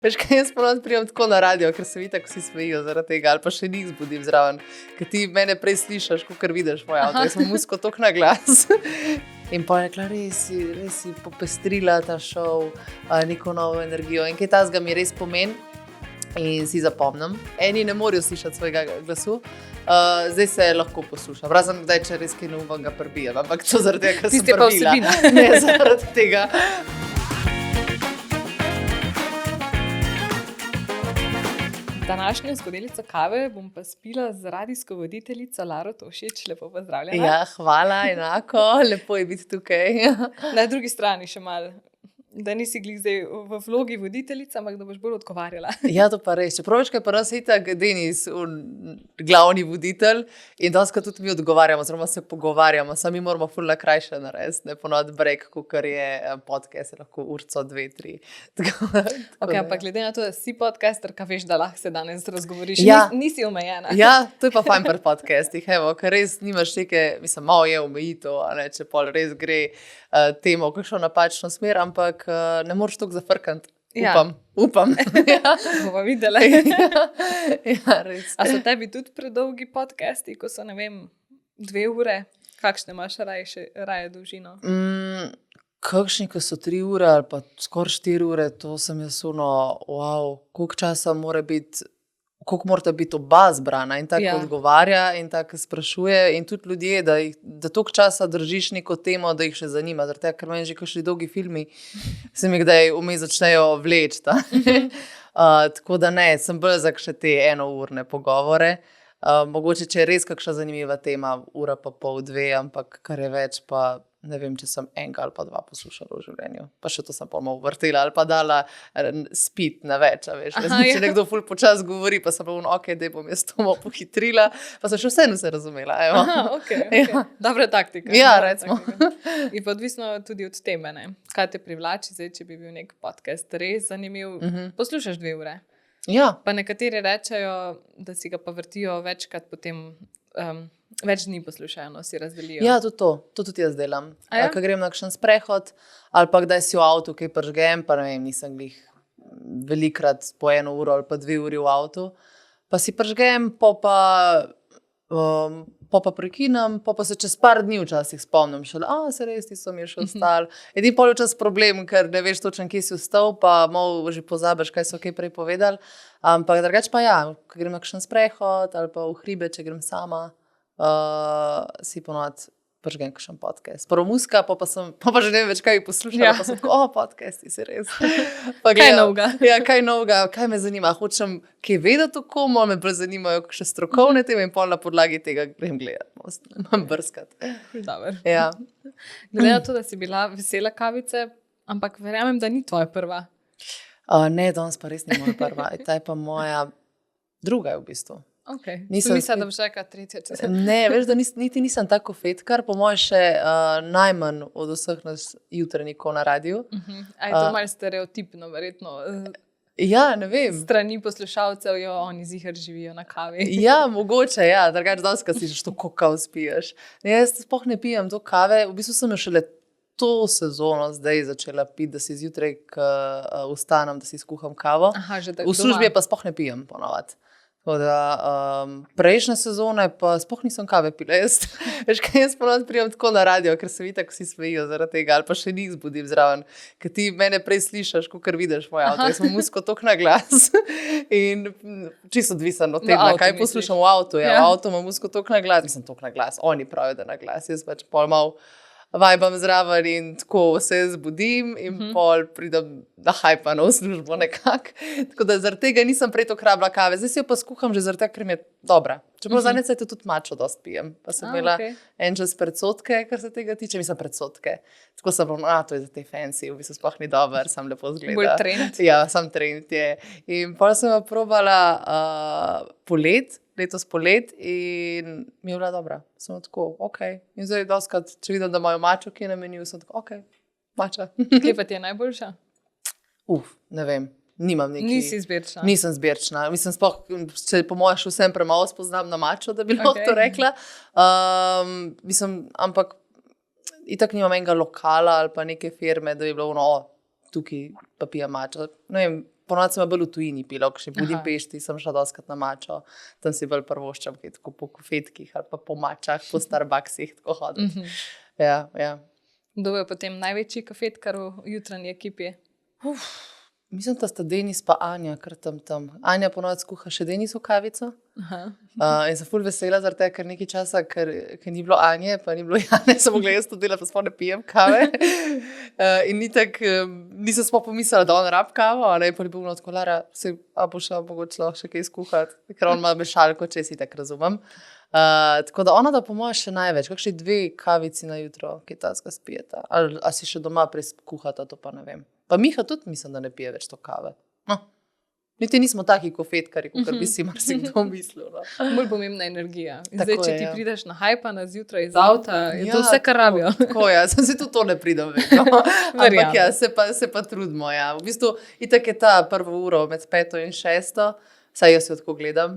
Veš, kaj jaz ponovno prijemam tako na radio, ker se vidi, tako vsi smejijo zaradi tega, ali pa še njih zbudim zraven, ker ti mene prej slišiš, kot vidiš moj avto. Jaz sem musko toliko na glas. In pa je rekla, res si popestrila ta šov, neko novo energijo. In kaj tazga mi res pomeni in si zapomnim. Eni ne morejo slišati svojega glasu, zdaj se lahko poslušam. Razen kdaj, če res kaj novega prebijem, ampak to zaradi tega, ker sem prbila. Ne, zaradi tega. Današnjo skodelico kave bom pa spila z radijsko voditeljico Laro Tošič. Lepo pozdravljena. Ja, hvala, enako. Lepo je biti tukaj. Na drugi strani še malo, da nisi glih zdaj v vlogi voditeljica, ampak da boš bolj odgovarjala. Ja, to pa res. Čeprav veš, kaj pa nas itak Denis, glavni voditelj, in doskrat tudi mi odgovarjamo, oziroma se pogovarjamo, sami moramo ful na krajše narediti, ne ponoviti break, kakor je podcast, je lahko urco, 2, 3. Ok, ampak glede na to, da si podcasterka, veš, da lahko se danes razgovoriš. Ja. Nisi omejena. Ja, to je pa fajn pri podcastih, evo, ker res nimaš neke, mislim, malo je omejitev, a ne, če pol res gre temo v kakšno napačno smer, ampak ne moreš toliko zafrkati. Upam. Ja. Bomo videli. Ja, res. A so tebi tudi predolgi podcasti, ko so, ne vem, 2 ure? Kakšne imaš raje dolžino? Kakšni, ko so 3 ure ali pa skoraj 4 ure, to sem jaz wow, koliko časa mora biti, koliko morata biti oba zbrana in tako odgovarja in tako sprašuje in tudi ljudje, da toliko časa držiš neko temo, da jih še zanima, zaradi tega, ker meni že kakšni dolgi filmi se mi kdaj vmes začnejo vleči. Tako da ne, sem bolj za še te enourne pogovore. Mogoče, če je res kakšna zanimiva tema, 1,5, 2, ampak kar je več, pa ne vem, če sem enega ali pa 2 poslušala v življenju. Pa še to sem pol malo vrtela ali pa dala spit na več, veš. Če nekdo ful počas govori, pa sem pa ok, da bom jaz to malo pohitrila, pa sem še vseeno se razumela. Okay. Ja. Dobra taktika. Ja, recimo. In pa odvisno tudi od teme, ne? Kaj te privlači, zdaj, če bi bil nek podcast res zanimiv, poslušaš 2 ure. Ja. Pa nekateri rečejo, da si ga pa vrtijo večkrat potem, več dni poslušajo, no, si razdelijo. Ja, to tudi jaz delam. Ko grem na kakšen sprehod, ali pa kdaj si v avtu, kaj pržgem, pa ne vem, nisem glih velikrat po 1 uro ali pa 2 uri v avtu, pa si pržgem, pa prekinem, pa se čez par dni včasih spomnim šele, se res, ti so mi še ostali. Edini pol je včasih problem, ker ne veš točno, kje si vstal, pa malo že pozabiš, kaj so kaj prej povedali. Ampak drugače pa ja, ko grem na kakšen sprehod ali pa v hribe, če grem sama, si ponovadi pržgem kakšen podcast. Prvo muska, pa že ne vem več, kaj bi poslušala, pa sem tako, podcasti, si res. Kaj novega? Ja, kaj novega, kaj me zanima. Hočem kaj vedeti o komu, me bolj zanimajo kakšne strokovne teme in pol na podlagi tega grem gledati, imam brskati. Dobar. Ja. Glede na to, da si bila vesela kavice, ampak verjamem, da ni tvoja prva. Ne, danes pa res ni moja prva. Ta je pa moja druga v bistvu. Okay. Mislim, da bo še kaj tretja. Ne, veš, da niti nisem tako fetkar, po moje še najmanj od vseh nas jutranjikov na radiju. A je to malo stereotipno, verjetno? Ja, ne vem. Strani poslušalcev, oni zihar živijo na kavi. Ja, mogoče, ja, drugače danes, kad si že to kav spiješ. Jaz sploh ne pijem to kave, v bistvu sem jo šele to sezono zdaj začela piti, da si zjutraj vstanem, da si skuham kavo. V službi pa sploh ne pijem ponovadi. Tako da prejšnje sezone pa sploh nisem kave pila. Veš, kaj jaz ponovno prijemam tako na radio, ker se vidi, tako vsi smejijo zaradi tega, ali pa še njih zbudim zraven, ker ti mene prej slišiš, kot vidiš moj avto. Jaz sem musko toliko na glas in čisto odvisen od tega, kaj poslušam v avtu. Ja, v avtu imam musko toliko na glas, nisem toliko na glas, oni pravijo, da na glas, jaz pač pol mal vajbam zraven in tako se zbudim in pol pridem na hajpano v službo nekako. Tako da zaradi tega nisem prej toliko rabila kave. Zdaj si jo pa skuham že zaradi tega, ker mi je dobra. Čeprav zadnje cajte tudi mačo dost pijem. Pa sem imela en čas predsodke, kar se tega tiče. Mislim predsodke. Tako sem pravila, to je za te fancy, v bistvu sploh ni dober, sam lepo zgleda. Bolj trend. Ja, sam trend je. In pol sem jo probala letos polet in mi je bila dobra. Sem tako, In zdaj doskrat, če vidim, da imajo mačo, ki je na meniju, sem tako, mača. Kje pa ti je najboljša? Ne vem. Nimam neki... Nisi zbirčna? Nisem zbirčna. Mislim, sploh, če po moje še vsem premalo spoznam na mačo, da bi lahko to rekla. Mislim, ampak itak nimam enega lokala ali pa neke firme, da bi bilo tukaj pa pija mačo. Ne vem, ponovadi sem bolj v tujini pila, še v Budimpešti sem šla doskrat na mačo, tam si bolj prvoščam, kaj tako po kofetkih ali pa po mačah, po Starbucksih, tako hoditi. Ja. Kdo je potem največji kafetkar v jutranji ekipi? Mislim, da sta Denis pa Anja, kar tam. Anja ponovadi skuha še Denisu kavico. In sem ful vesela zaradi tega, ker nekaj časa, ker ni bilo Anje, pa ni bilo Jane, sem mogla jaz to delati, pa sploh ne pijem kave. In nisem sploh pomislila, da on rab kavo, ali pa je bilo tako, Lara, a bo šla mogoče še kaj skuhati, ker on ima mešalko, če si tako razumem. Tako da ona da po mojem še največ, kakšni 2 kavici na jutro, ki taska spijeta. Ali si še doma preskuhata, to pa ne vem. Pa Miha tudi mislim, da ne pije več to kave. No. Niti nismo taki kofetkari, kot bi si marsikdo mislil. No. Bolj pomembna energija. Zdaj, če ti prideš na hajpana zjutraj iz avta, je to vse, kar rabijo. Tako, sem se tudi to ne pridem vedno. Ampak se pa trudimo. Ja. V bistvu, itak je ta prvo uro med 5 in 6, saj jaz jo tako gledam,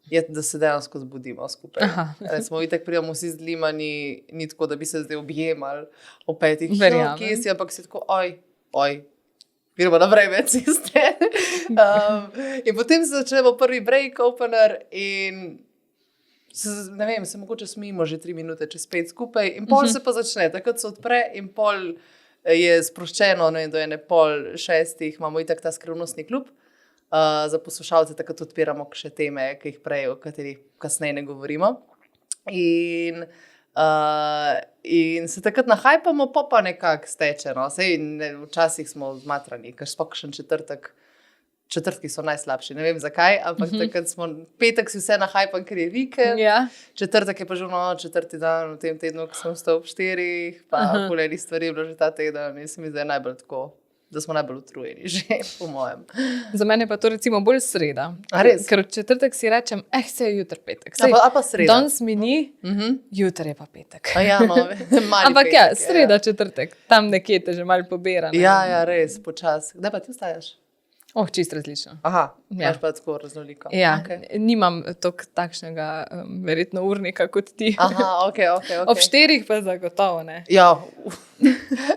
je, da se dejansko zbudimo skupaj. Recimo, itak pridemo vsi zlimani, ni tako, da bi se zdaj objemali o 5. Kje si, ampak si tako, oj. Gremo naprej med ceste. In potem se začnemo prvi break opener in ne vem, se mogoče smijimo že 3 minute čez 5 skupaj in pol se pa začne, takrat se odpre in pol je sproščeno, ne vem, do 5:30 imamo itak ta skrivnostni klub. Za poslušalce takrat odpiramo še teme, ki jih prej, o katerih kasneje ne govorimo. In se takrat nahajpamo, pa nekako steče. No. Včasih smo zmatrani, ker sploh še četrtki so najslabši. Ne vem zakaj, ampak takrat smo petek si vse nahajpan, ker je vikend. Četrtek je pa že četrti dan v tem tednu, ko sem vstal ob 4, pa poleni stvari je bilo že ta teden in se mi zdaj najbolj tako, da smo najbolj utrujeni že, po mojem. Za mene pa to recimo bolj sreda. Ker v četrtek si rečem, se je jutr petek. A pa sreda. Danes mi ni, jutr je pa petek. Ampak petek, sreda, četrtek, tam nekje te že malo pobera. Ja, res, počas. Kdaj pa ti vstajaš? Čist različno. Imaš pa tako raznoliko. Nimam takšnega verjetno urnika kot ti. Okay. Ob 4 pa zagotovo ne. Ja,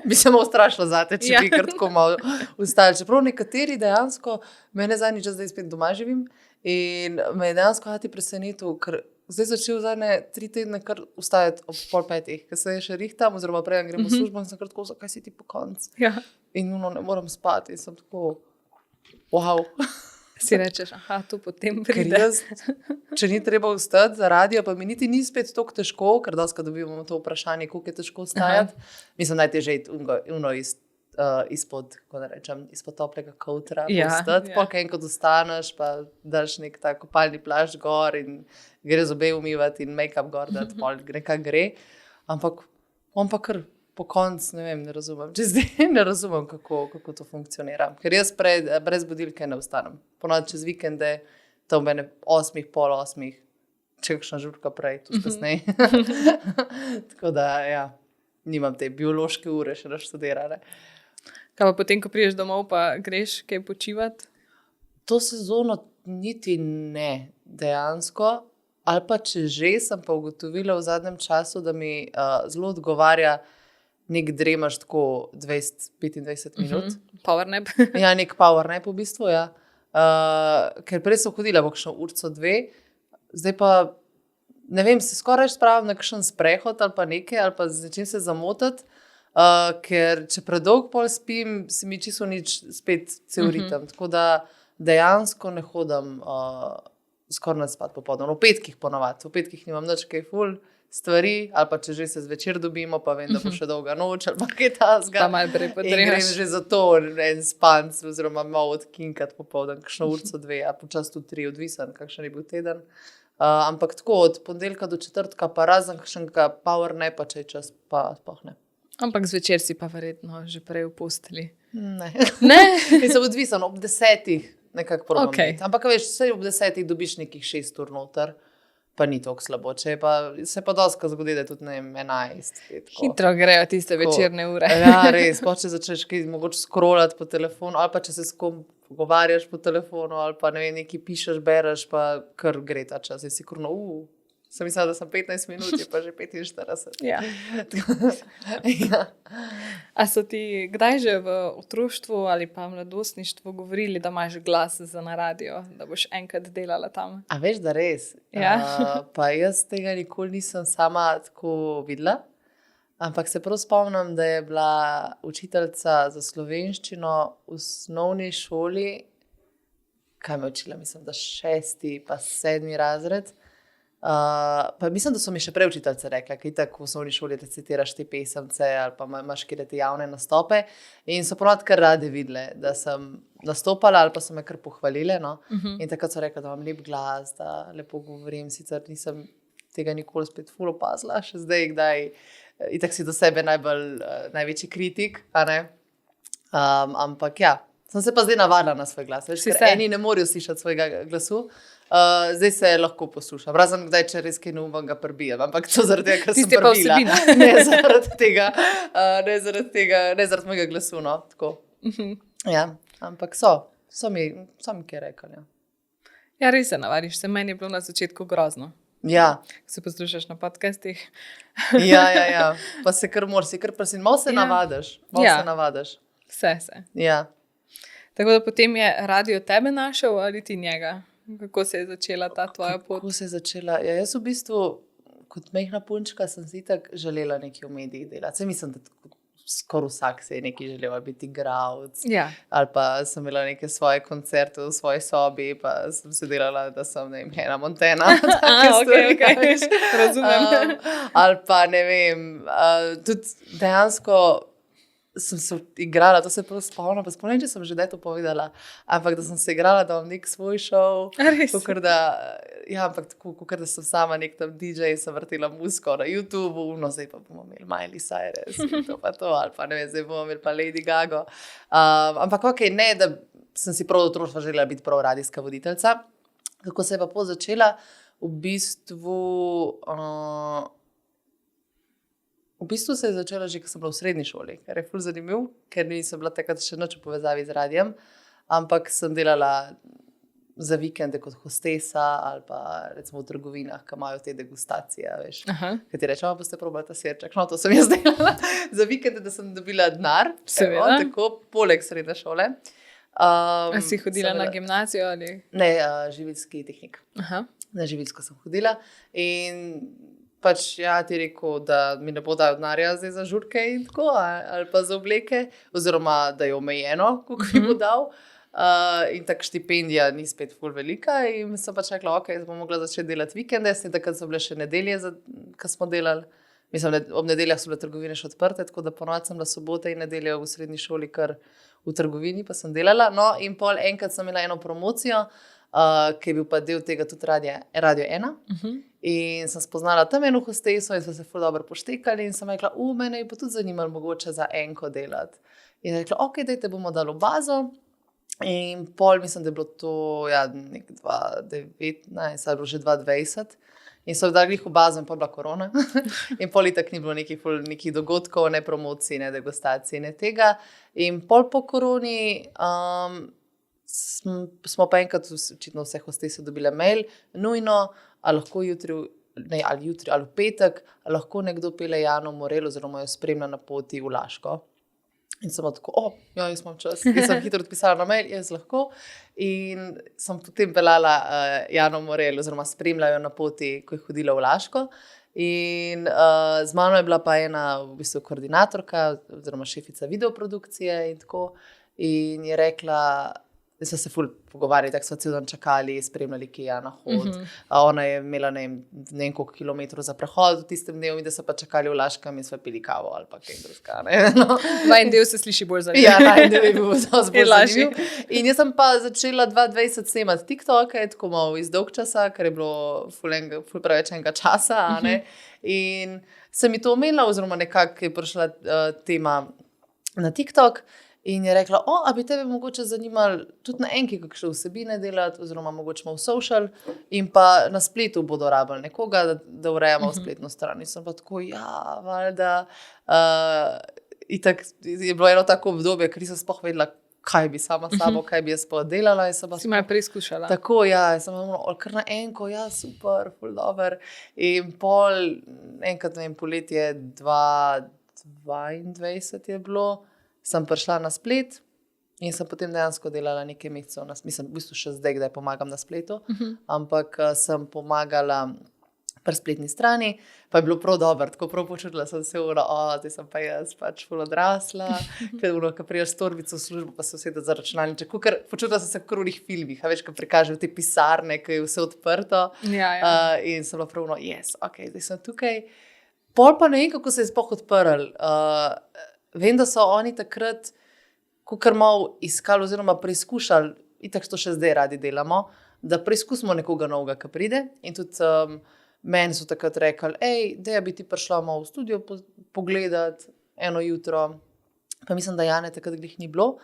bi se malo strašila zate, če bi kar tako malo vstajali. Čeprav nekateri dejansko, mene zadnji čas zdaj spet doma živim in me je dejansko presenetil, ker zdaj začel zadnje 3 tedne kar vstajati ob 4:30, ker se še rihtam, oziroma prej grem v službo in sem kar tako, zakaj si ti po konc? In ne moram spati in sem tako, wow. Si rečeš, to potem pride. Ker jaz, če ni treba vstati za radio, pa mi niti ni spet toliko težko, ker doskrat dobimo to vprašanje, koliko je težko vstajati. Mislim, najtežje je izpod toplega koutra vstati. Polk enkrat vstaneš, pa daš nek ta kopalni plašč gor in gre zobe umivati in make-up gor, da nekako gre. Ampak on pa kar po koncu, ne vem, ne razumem. Če zdaj ne razumem, kako to funkcionira. Ker jaz brez budilke ne vstanem. Ponovadi čez vikende, tam mene 8, pol 8, če kakšna žurka prej, tu kasneje. Tako da, nimam te biološke ure še naštudirane. Kaj pa potem, ko priješ domov, pa greš kaj počivati? To sezono niti ne, dejansko. Ali pa če že, sem pa ugotovila v zadnjem času, da mi zelo odgovarja nek dremaš tako 20-25 minut. Power nap. Nek power nap v bistvu, Ker prej sem hodila v kakšno urco 2, zdaj pa, ne vem, se skoraj spravim na kakšen sprehod ali pa nekaj, ali pa začnem se zamotati, ker če predolg pol spim, se mi čisto nič spet cel ritem. Tako da dejansko ne hodim skoraj naspat popoldan. V petkih ponovadi. V petkih nimam nič kaj ful stvari, ali pa če že se zvečer dobimo, pa vem, da bo še dolga noč, ali pa kaj tasga. Pa malo prej podreješ. In grem že za to en spanc, oziroma malo odkinkat popoldan, kakšno urco 2, a počas tudi 3, odvisen, kakšen je bil teden. Ampak tako, od ponedeljka do četrtka pa razen kakšnega power napa, če je čas, pa sploh ne. Ampak zvečer si pa verjetno že prej v posteli. Ne? In sem odvisen, ob 10 nekako probam biti. Ampak veš, vse ob 10 dobiš nekih 6 ur noter, pa ni toliko slabo. Se pa doska zgodi, da je tudi 11. Hitro grejo tiste večerne ure. Res, pa če začneš kaj mogoče scrollati po telefonu, ali pa če se s kom pogovarjaš po telefonu, ali pa ne vem, nekaj pišeš, bereš, pa kar gre ta čas. Si kurno, Sem mislila, da sem 15 minut, je pa že 45. Ja. Ja. A so ti kdaj že v otroštvu ali pa mladostništvu govorili, da imaš glas za na radio, da boš enkrat delala tam? A veš, da res? Ja. Pa jaz tega nikoli nisem sama tako videla. Ampak se prav spomnim, da je bila učiteljica za slovenščino v osnovni šoli, kaj me učila, mislim, da 6. pa 7. razred. Pa mislim, da so mi še prej učiteljice rekla, kaj tako v osnovni šoli te citiraš te pesemce ali pa imaš kjer te javne nastope. In so ponovno kar rade videle, da sem nastopala ali pa so me kar pohvalile. No? In takrat so rekla, da imam lep glas, da lepo govorim. Sicer nisem tega nikoli spet ful opazila, še zdaj, kdaj itak si do sebe največji kritik, a ne? Ampak ja, sem se pa zdaj navadila na svoj glas. Veš, ker eni ne morejo slišati svojega glasu. Zdaj se lahko poslušam. Razen kdaj, če res kaj novega prebijem. Ampak to zaradi tega, ker sem prebila. Ne zaradi tega, ne zaradi mojega glasu, no. Tako. Ja, ampak so mi kaj rekli, ja. Ja, res se navadiš. Meni je bilo na začetku grozno. Ja. Se poslušaš na podcastih. Ja. Pa se kar moraš, malo se navadiš. Se navadiš. Vse. Ja. Tako da potem je radio tebe našel ali ti njega? Kako se je začela ta tvoja pot? Kako se je začela? Ja, jaz v bistvu, kot majhna punčka, sem si tak želela nekaj v medijih delati. Mislim, da skoraj vsak se je nekaj želel, ali biti igralec. Ja. Ali pa sem imela neke svoje koncerte v svoji sobi, pa sem se delala, da sem, ne vem, Hannah Montana. Okay. Razumem. Ali pa, ne vem, tudi dejansko sem se igrala, to se prav spomnim, pa spomnim, če sem že to povedala, ampak da sem se igrala, da imam nek svoj šov. Res? Ampak tako, kakor da sem sama nek tam DJ, sem vrtela muziko na YouTubeu, no zdaj pa bomo imeli Miley Cyrus in to pa to, ali pa ne vem, zdaj bomo imeli pa Lady Gaga. Ampak okej, ne, da sem si prav otroštva želela biti prav radijska voditeljca. Kako se je pa pot začela? V bistvu se je začela že, ko sem bila v srednji šoli, kar je ful zanimiv, ker nisem bila takrat še nič v povezavi z radijem, ampak sem delala za vikende kot hostesa ali pa recimo v trgovinah, ki imajo te degustacije, veš. Kaj ti rečemo, boste probali ta sirček. No, to sem jaz delala za vikende, da sem dobila denar. Seveda. Tako, poleg srednje šole. A si hodila na gimnazijo ali? Ne, živilski tehnik. Na živilsko sem hodila in pač ja, ti rekel, da mi ne bo dal denarja zdaj za žurke in tako, ali pa za obleke, oziroma da je omejeno, koliko mi bo dal. In tak štipendija ni spet ful velika in sem pač rekla, ok, bom mogla začeti delati vikende, takrat so bile še nedelje, ko smo delali. Mislim, ob nedeljah so bile trgovine še odprte, tako da ponovno sem bila sobote in nedelje v srednji šoli kar v trgovini, pa sem delala. No, in pol enkrat sem imela eno promocijo, ki je bil pa del tega tudi Radio 1. In sem spoznala tam eno hosteso in smo se ful dobro poštekali in sem rekla, mene je pa tudi zanimalo mogoče za enko delati. In rekla, ok, dajte bomo dali v bazo. In pol, mislim, da je bilo to nek 2019, ali bilo že 2020. In so dali v bazo in pa bila korona. In pol itak ni bilo nekih dogodkov, ne promocij, ne degustacij, ne tega. In pol po koroni smo pa enkrat očitno vse hostese dobile mail, nujno, ali lahko jutri ali v petek, ali lahko nekdo pele Jano Morel oziroma jo spremlja na poti v Laško. In sem tako, jaz imam čas. In sem hitro odpisala na mail, jaz lahko. In sem potem pelala Jano Morel oziroma spremljajo na poti, ko je hodila v Laško. In z mano je bila pa ena v bistvu koordinatorka oziroma šefica videoprodukcije in tako. In je rekla, da so se ful pogovarjali, tako so cel dan čakali, spremljali, ki je na hod. Ona je imela ne vem koliko kilometrov za prehod v tistem dnevu in da so pa čakali v Laškem in so pili kavo ali pa kaj drugega. No. Vajen del se sliši bolj zanimiv. Ja, vajen del je bil bolj zanimiv. In jaz sem pa začela 2020 snemati TikToke, tako malo iz dolg časa, ker je bilo ful preveč enega časa. In sem mi to omenila, oziroma nekako je prišla tema na TikTok. In je rekla, a bi tebe mogoče zanimali tudi na enki kakšne vsebine delati, oziroma mogoče v social in pa na spletu bodo rabili nekoga, da urejamo spletno stran. In sem pa tako, valjda. Itak je bilo eno tako obdobje, ker nisem sploh vedela, kaj bi sama sabo, kaj bi jaz pa delala. Si malo preizkušala. Tako, ja, sem imela kar na enko, ja, super, ful dober. In pol, enkrat, ne vem, poletje 2022 je bilo, sem prišla na splet in sem potem dejansko delala nekaj mesecev. Mislim, v bistvu še zdaj, kdaj pomagam na spletu, ampak sem pomagala pri spletni strani, pa je bilo prav dobro, tako prav počutila sem se zdaj sem pa jaz pač ful odrasla, ko priješ s torbico v službo, pa se usedeš za računalniček, ker počutila sem se v krvnih filmih, a veš, ko prikažejo te pisarne, ko je vse odprto, in sem bila prav, yes, ok, zdaj sem tukaj. Pol pa ne vem, kako se je sploh odprl. Vem, da so oni takrat kar malo iskali oziroma preizkušali, itak to še zdaj radi delamo, da preizkusimo nekoga novega, ki pride, in tudi meni so takrat rekli, da bi ti prišla malo v studio pogledati eno jutro, pa mislim, da Jane takrat glih ni bilo.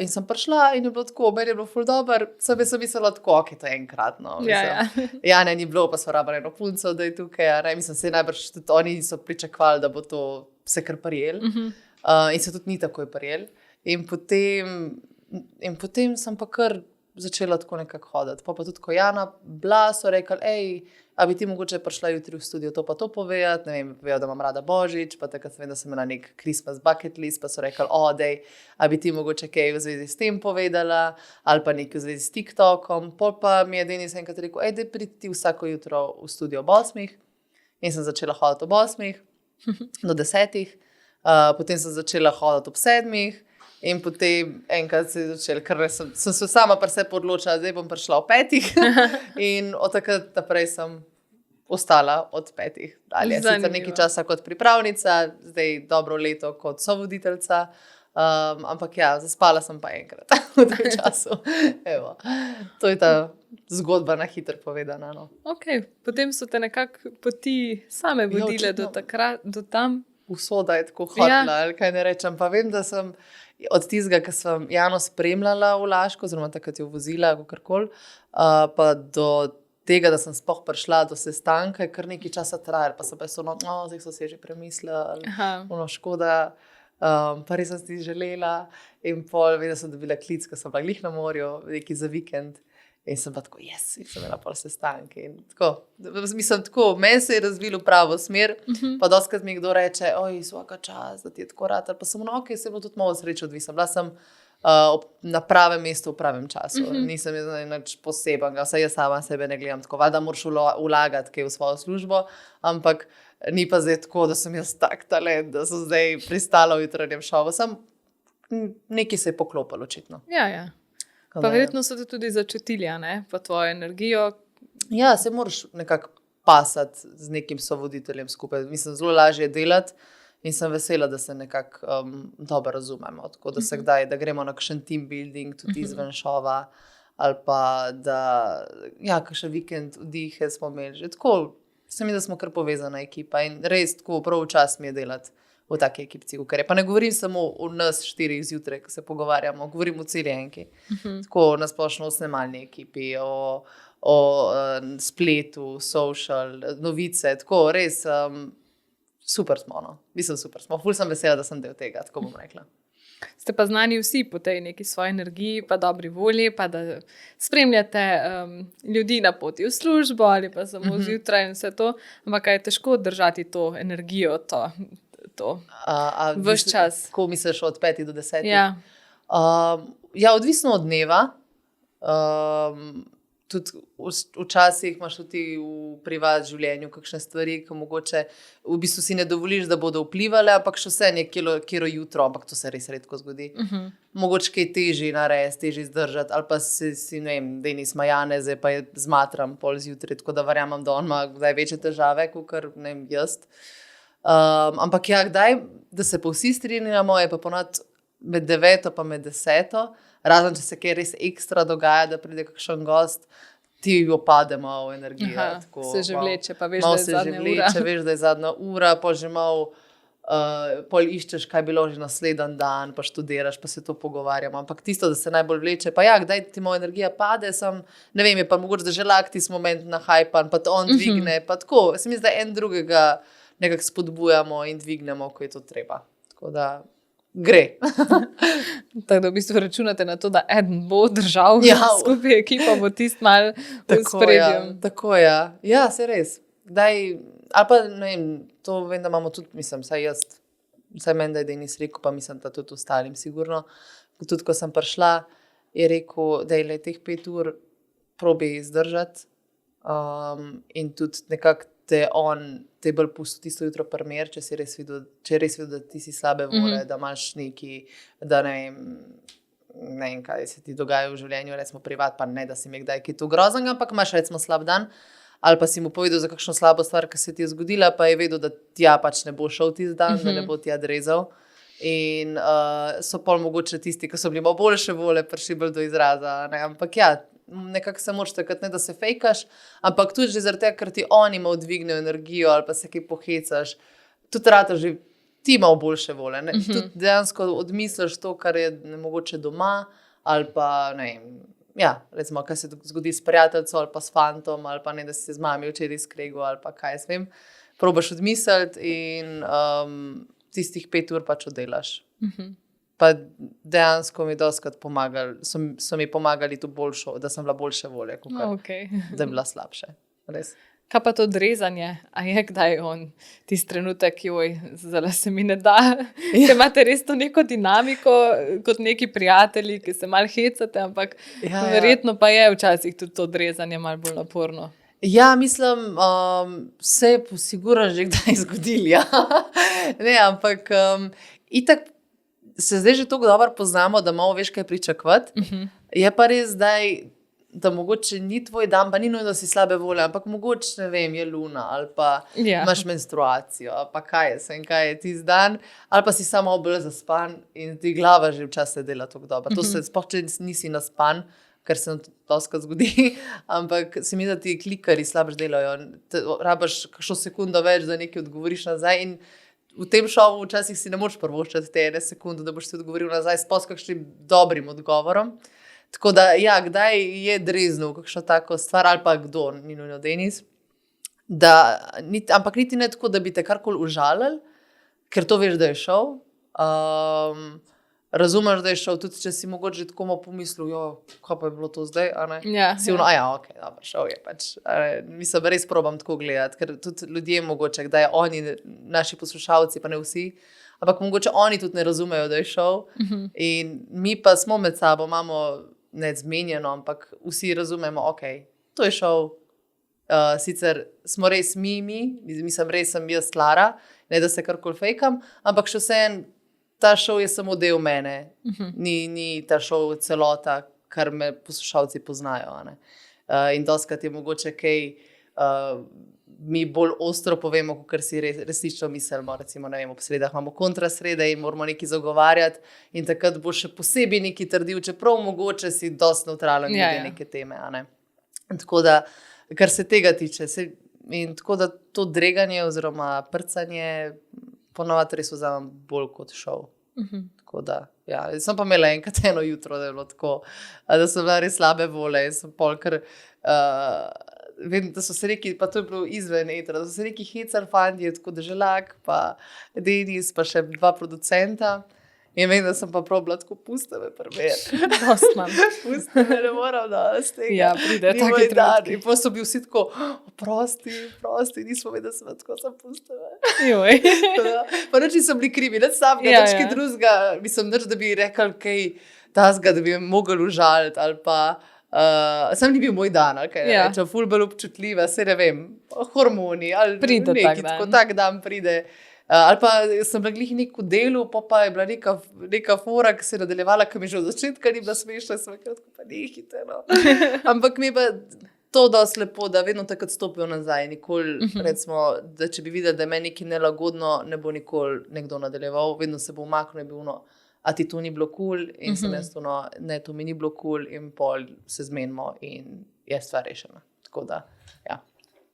In sem prišla in je bilo tako, meni je bilo ful dober, sem mislila tako, ok, to je enkratno. Jane ni bilo, pa so rabili eno punco, da je tukaj, mislim, se najbrž tudi oni niso pričakovali, da bo to se kar prijel. In se tudi ni takoj prijel. In potem sem pa kar začela tako nekako hoditi. Pa tudi, ko Jana bila, so rekli, a bi ti mogoče prišla jutri v studio to pa to povedati, ne vem, vejo, da imam rada Božič, pa takrat vem, da sem imela nek Christmas bucket list, pa so rekli, a bi ti mogoče kaj v zvezi s tem povedala, ali pa nekaj v zvezi s TikTokom. Pol pa mi je Denis enkrat rekel, da pridi ti vsako jutro v studio ob 8. In sem začela hoditi ob 8 do 10. Potem sem začela hoditi ob 7. In potem enkrat se je začel, ker sem se sama pri sebi odločila, zdaj bom prišla ob 5. In od takrat naprej sem ostala od 5. dalje. Sicer nekaj časa kot pripravnica, zdaj dobro leto kot sovoditeljica, ampak ja, zaspala sem pa enkrat v tem času. Evo, to je ta zgodba na hitro povedana. No. Ok, potem so te nekako poti same vodile do tam. Usoda je tako hotla, ali kaj ne rečem. Pa vem, da sem od tistega, ki sem Jano spremljala v Laško, oziroma takrat jo vozila, kakorkoli, pa do tega, da sem sploh prišla do sestanka, kar nekaj časa trajalo, pa so pa zdaj so se že premislili, škoda, pa res sem si želela. In pol, vem, da sem dobila klic, ko sem bila glih na morju, neki za vikend. In sem pa tako, in sem imela pol sestanke. Mislim, tako, meni se je razvilo v pravo smer, pa dostakrat mi kdo reče, svaka čas, da ti je tako rad, pa sem ok, se bo tudi malo sreče odvisna. Bila sem na pravem mestu v pravem času. Nisem nič posebenega, vsaj jaz sama sebe ne gledam tako, da moraš vlagati kaj v svojo službo, ampak ni pa zdaj tako, da sem jaz tak talent, da sem zdaj pristala v jutranjem šovu. Nekaj se je poklopilo očitno. Ja. Pa verjetno so te tudi začutili, pa tvojo energijo. Ja, se moraš nekako pasati z nekim sovoditeljem skupaj. Mislim, zelo lažje delati in sem vesela, da se nekako dobro razumemo. Tako da se kdaj, da gremo na kakšen team building, tudi izven šova, ali pa da, kakšen vikend vdihe smo imeli že. Tako, se mi, da smo kar povezana ekipa in res tako prav čas mi je delati v taki ekipci, pa ne govorim samo o nas 4 zjutraj, ko se pogovarjamo, govorim o celi enki. Tako na splošno o snemalni ekipi, o spletu, social, novice, tako res super smo, no. Mislim, super smo. Ful sem vesela, da sem del tega, tako bom rekla. Ste pa znani vsi po tej neki svoji energiji, pa dobri volji, pa da spremljate ljudi na poti v službo ali pa samo zjutraj in vse to, ampak je težko držati to energijo, to ves čas. Ko misliš od 5 do 10? Ja, odvisno od dneva. Tudi včasih imaš tudi v privat življenju kakšne stvari, ki mogoče v bistvu si ne dovoliš, da bodo vplivale, ampak še vse nekjero jutro, ampak to se res redko zgodi. Mogoče kaj težji narediti, težji zdržati, ali pa si ne vem, Denis Majane, zdaj pa je zmatram pol zjutraj, tako da verjamem, da on ima kdaj večje težave, kakor ne vem, jaz. Ampak kdaj, da se pa vsi strinjamo, je pa ponad med 9 pa med 10, razen če se kaj res ekstra dogaja, da pride kakšen gost, ti opademo v energijo. Se že vleče, pa veš, da je zadnja ura. Veš, da je zadnja ura, pa že malo pol iščeš, kaj bilo že naslednji dan, pa študiraš, pa se to pogovarjamo. Ampak tisto, da se najbolj vleče, pa kdaj ti moja energija pade, ne vem, je pa mogoče, da že laktis moment na hajpan, pa to on dvigne, pa tako. Se mi zdi, da en drugega nekako spodbujamo in dvignemo, ko je to treba. Tako da, gre. Tako da v bistvu računate na to, da eden bo držal skupaj, ekipa bo tisti mal v spredju. Tako je. Ja, se res. Ali pa, ne vem, to vem, da imamo tudi, mislim, saj meni, da je Denis rekel, pa mislim, da tudi ostalim sigurno. Tudi, ko sem prišla, je rekel, da je teh 5 ur probi izdržati in tudi nekako te bolj pusti tisto jutro primer, če je res videl, da ti si slabe vole, da imaš neki, da ne vem, kaj se ti dogaja v življenju, recimo privat, pa ne, da si mi kdaj kaj to groznega, ampak imaš recimo slab dan, ali pa si mu povedal za kakšno slabo stvar, ki se ti je zgodila, pa je vedel, da tja pač ne bo šel tisti dan, da ne bo tja drezal. In so pol mogoče tisti, ki so bili malo boljše vole, prišli bolj do izraza, ne? Ampak ja, nekako se moraš takrat, ne da se fejkaš, ampak tudi že zaradi tega, ker ti oni malo dvignejo energijo ali pa se kaj pohecaš, tudi rata že ti malo boljše vole, ne? Tudi dejansko odmisliš to, kar je mogoče doma, ali pa ne vem, ja, recimo, kaj se zgodi s prijateljco ali pa s fantom, ali pa ne, da si se z mami včeraj skregal, ali pa kaj jaz vem, probaš odmisliti in tistih 5 ur pač oddelaš. Pa dejansko mi dostikrat pomagali, so mi pomagali to boljšo, da sem bila boljše volje, da je bila slabše. Res. Kaj pa to drezanje? A je kdaj tisti trenutek, joj, zdaj se mi ne da? Ker imate res to neko dinamiko, kot neki prijatelji, ki se malo hecate, ampak verjetno pa je včasih tudi to drezanje malo bolj naporno. Ja, mislim, se je sigurno že kdaj zgodilo, ja. Ne, ampak itak se zdaj že tako dobro poznamo, da malo veš, kaj pričakovati. Je pa res zdaj, da mogoče ni tvoj dan, pa ni nujno, da si slabe volje, ampak mogoče, ne vem, je luna, ali pa imaš menstruacijo, ali pa kaj je tisti dan, ali pa si samo bolj zaspan in ti glava že včasih dela tako dobro. To se sploh, če nisi naspan, kar se dostikrat zgodi, ampak se mi, da ti klikarji slabš delajo. Rabaš kakšno sekundo več, da nekaj odgovoriš nazaj in v tem šovu včasih si ne moreš prvoščati te 1 sekunde, da boš si odgovoril nazaj s kakšnim dobrim odgovorom. Tako da, ja, kdaj je dreznil kakšno tako stvar, ali pa kdo, ni nujno Denis, ampak niti ne tako, da bi te karkoli užalili, ker to veš, da je šel. Razumeš, da je šel, tudi če si mogoče tako malo pomislil, kaj pa je bilo to zdaj, a ne? Si ok, dobro, šel je pač. Mislim, res probam tako gledati, ker tudi ljudje mogoče, kdaj oni, naši poslušalci, pa ne vsi, ampak mogoče oni tudi ne razumejo, da je šel. In mi pa smo med sabo, imamo ne zmenjeno, ampak vsi razumemo, ok, to je šel. Sicer smo res mislim, res sem jaz Lara, ne da se karkoli fejkam, ampak še vseeno, ta šov je samo del mene, ni ta šov celota, kar me poslušalci poznajo. In dostikrat je mogoče kaj mi bolj ostro povemo, kot si resnično mislimo. Recimo, ne vem, ob sredah imamo kontrasrede in moramo nekaj zagovarjati in takrat bo še posebej nekaj trdil, čeprav mogoče si dosti neutralen glede neke teme. Tako da, kar se tega tiče, in tako da to dreganje oziroma prcanje ponovadi res vzamem bolj kot šov. Tako da, ja. Sem pa imela enkrat eno jutro, da je bilo tako, da so bila res slabe vole in sem pol, ker vem, da so se neki, pa to je bilo izven etra, da so se neki hecar fandje, tako da Želak, pa Denis, pa še 2 producenta. In vem, da sem pa probala tako, pusti me primer. Dost imam. Pusti me, ne moram danes tega. Ja, pride taki trenutki. In pa so bili vsi tako, prosti, nismo vedeli, da sem tako, sem pusti me. Joj. Pa nič nisem bili krivi, nič samega, nič kaj drugega, mislim, nič, da bi rekli kaj tasga, da bi me mogli užaliti, ali pa sam ni bil moj dan, ali kaj rečem, ful bolj občutljiva, se ne vem, hormoni, ali pride neki, tako tak dan pride. Ali pa sem bila glih neko delu, pa je bila neka fora, ki se je nadaljevala, ki mi že od začetka ni bila smešna, sem rekla, pa nehite, no. Ampak mi je pa to dosti lepo, da vedno takrat stopijo nazaj, nikoli, recimo, da če bi videli, da je meni nekaj nelagodno, ne bo nikoli nekdo nadaljeval, vedno se bo umaknil, je bilo, a ti to ni bilo cool, in sem jaz to, ne, to mi ni bilo cool, in pol se zmenimo in je stvar rešena. Tako da, ja.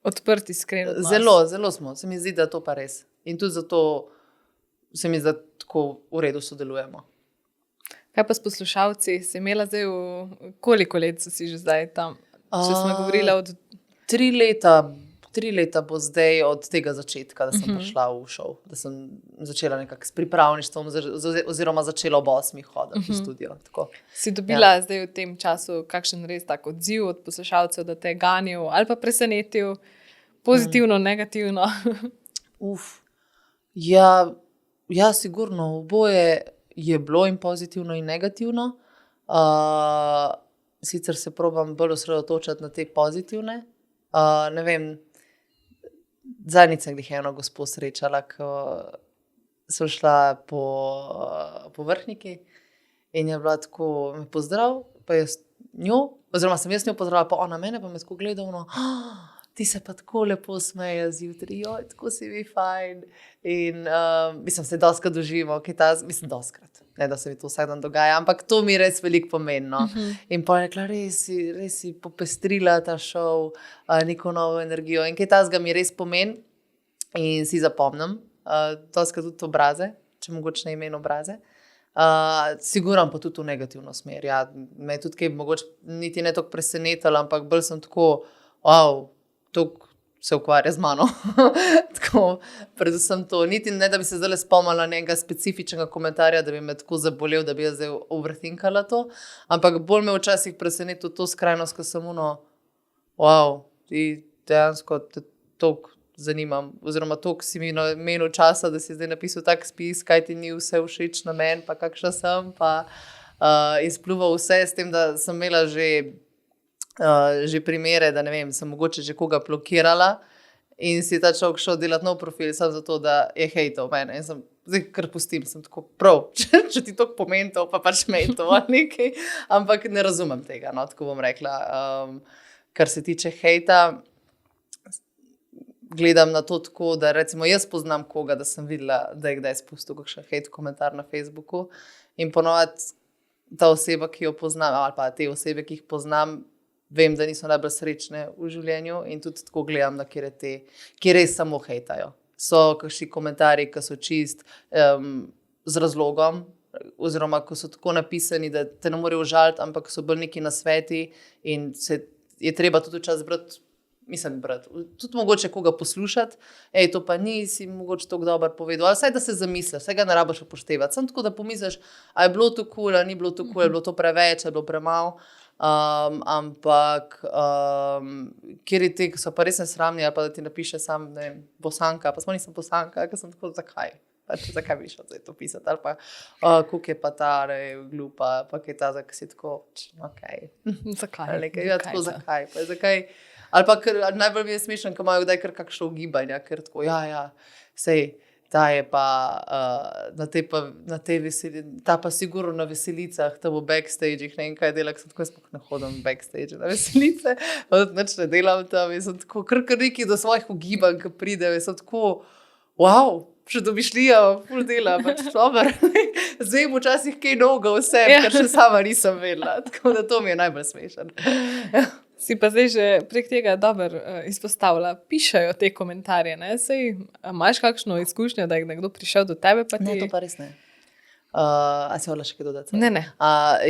Odprti, iskren odnos. Zelo smo, se mi zdi, da to pa res. In tudi zato se mi zdi, da tako v redu sodelujemo. Kaj pa s poslušalci? Si imela zdaj koliko let si že zdaj tam? Če smo govorila od 3 leta, 3 leta bo zdaj od tega začetka, da sem prišla v šov, da sem začela nekako s pripravništvom oziroma začela ob 8 hoditi v studio. Tako. Si dobila zdaj v tem času kakšen res tak odziv od poslušalcev, da te je ganil ali pa presenetil, pozitivno, negativno? Ja, sigurno, oboje je bilo in pozitivno in negativno. Sicer se probam bolj osredotočati na te pozitivne. Ne vem, zadnjič sem jih eno gospo srečala, ko sem šla po Vrhniki in je bila tako, me pozdrav, pa jaz njo, oziroma sem jaz njo pozdravila, pa ona mene, pa me tako gledala, ti se pa tako lepo smeje zjutraj, tako si vi fajn. In mislim, se doskrat doživimo, mislim, doskrat, ne da se mi to vsak dan dogaja, ampak to mi res veliko pomeni. No? In pa je rekla, res si popestrila ta šov, neko novo energijo. In kaj tazga mi res pomeni in si zapomnim, doskrat tudi obraze, če mogoče ne imen obraze. Sigurno pa tudi v negativno smer. Ja, me je tudi kaj mogoče niti ne toliko presenetilo, ampak bolj sem tako, toliko se ukvarja z mano. Tako, predvsem to. Niti ne, da bi se zdaj spomnila nekega specifičnega komentarja, da bi me tako zabolel, da bi jaz zdaj overthinkala to. Ampak bolj me včasih presenetilo to skrajnost, ko sem ti dejansko te toliko zanimam. Oziroma toliko si mi namenil časa, da si zdaj napisal tak spis, kaj ti ni vse všeč na meni, pa kakšna sem, pa izpluval vse s tem, da sem imela že primere, da ne vem, sem mogoče že koga blokirala in si ta človek šel delati nov profil samo zato, da je hejtal mene. In sem, zdaj kar pustim, sem tako prav, če ti toliko pomeni to, pa pač me je to nekaj. Ampak ne razumem tega, no, tako bom rekla. Kar se tiče hejta, gledam na to tako, da recimo jaz poznam koga, da sem videla, da je kdaj spustil kakšen hejt komentar na Facebooku in ponovadi ta oseba, ki jo poznam, ali pa te osebe, ki jih poznam, vem, da niso najbolj srečne v življenju in tudi tako gledam, da ki res samo hejtajo. So kakšni komentarji, ki so čist z razlogom, oziroma ko so tako napisani, da te ne morejo užaliti, ampak so bolj neki nasveti in je treba tudi včasih brati, tudi mogoče koga poslušati, to pa nisi mogoče tako dobro povedal, ali vsaj da se zamisliš, vsaj ga ne rabiš upoštevati. Samo tako, da pomisliš, a je bilo to kul, ali ni bilo to kul, je bilo to preveč, ali je bilo premalo. Ampak kjer je te, ki so pa res nesramni, ali pa da ti napiše sam, ne vem, Bosanka, pa smo nisem Bosanka, ker sem tako, zakaj? Zakaj bi šel zdaj to pisati? Ali pa, koliko je pa ta glupa, pa kaj ta, ki si tako, Zakaj? Tako, zakaj? Ali pa najbolj mi je smešen, ko imajo kdaj kar kakšno ugibanje, ker tako, sej, ta je pa na tej ta pa sigurno na veselicah, ta bo backstage-ih, ne vem kaj dela, ker sem tako, jaz ne hodim backstage na veselice, pa tudi nič ne delam tam, jaz sem tako, kar neki do svojih ugibanj, ki pridejo, jaz sem tako, še domišljija, ful dela, pač dober. Zdaj včasih kaj novega vse, ker še sama nisem vedela, tako da to mi je najbolj smešen. Si pa zdaj že prek tega dobro izpostavila. Pišajo te komentarje, ne? Sej, imaš kakšno izkušnjo, da je nekdo prišel do tebe? Pa Ne, to pa res ne. A si hodila še kaj dodati? Ne.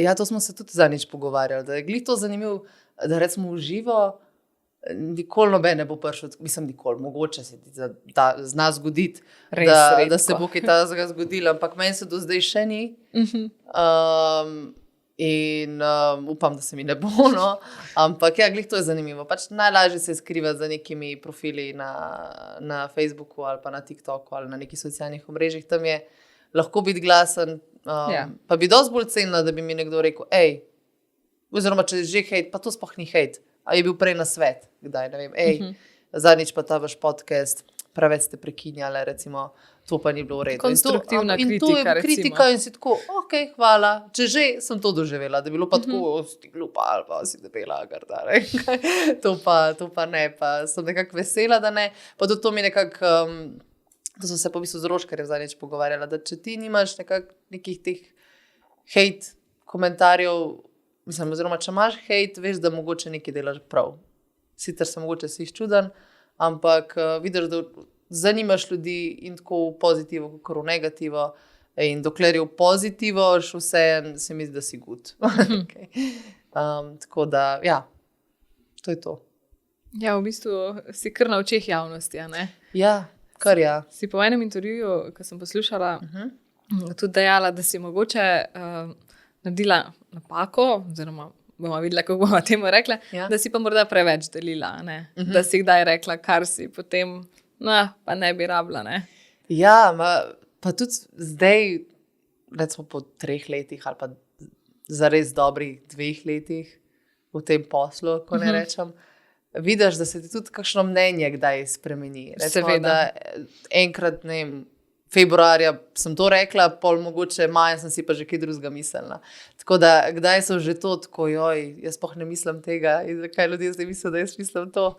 Ja, to smo se tudi zadnjič pogovarjali, da je glih to zanimivo, da recimo v živo nikoli noben ne bo prišel, mislim nikoli, mogoče se ti zna zgoditi, da se bo kaj takega zgodilo, ampak meni se do zdaj še ni. In upam, da se mi ne bo, no. Ampak ja, glih to je zanimivo. Pač najlažje se skrivati za nekimi profili na Facebooku ali pa na TikToku ali na nekih socialnih omrežjih. Tam je lahko biti glasen, pa bi dosti bolj cenila, da bi mi nekdo rekel, oziroma če že hejt, pa to sploh ni hejt, a je bil prej na svet, kdaj, ne vem, zadnjič pa ta vaš podcast, preveč ste prekinjali, recimo, to pa ni bilo v redu. Konstruktivna kritika, in to je kritika in si tako, hvala. Če že sem to doživela, da je bilo pa tako, si glupa ali pa si debela, garda, to pa ne, pa sem nekako vesela, da ne. Pa tudi to mi nekako, to sem se po bistvu z Roškarjem zadnjič pogovarjala, da če ti nimaš nekih teh hejt komentarjev, mislim, oziroma če imaš hejt, veš, da mogoče nekaj delaš prav. Sicer se mogoče si čuden, ampak vidiš, da zanimaš ljudi in tako v pozitivo, kot v negativo. In dokler je v pozitivo, še vse se mi zdi, da si good. Tako da, ja, to je to. Ja, v bistvu si kar na očeh javnosti, a ne? Ja, kar ja. Si po enem intervjuju, ko sem poslušala, tudi dejala, da si mogoče naredila napako, oziroma bomo videla, kako bomo temu rekla, Ja. da si pa morda preveč delila, ne? Da si kdaj rekla, kar si potem, pa ne bi rabila, ne? Ja, pa tudi zdaj, recimo po 3 letih ali pa zares dobrih 2 letih v tem poslu, ko ne rečem, vidiš, da se ti tudi kakšno mnenje kdaj spremeni. Recimo, Seveda. da enkrat, ne vem, februarja sem to rekla, pol mogoče maja sem si pa že kaj drugega mislila. Tako da, kdaj so že to tako, jaz sploh ne mislim tega in zakaj ljudje zdaj mislijo, da jaz mislim to.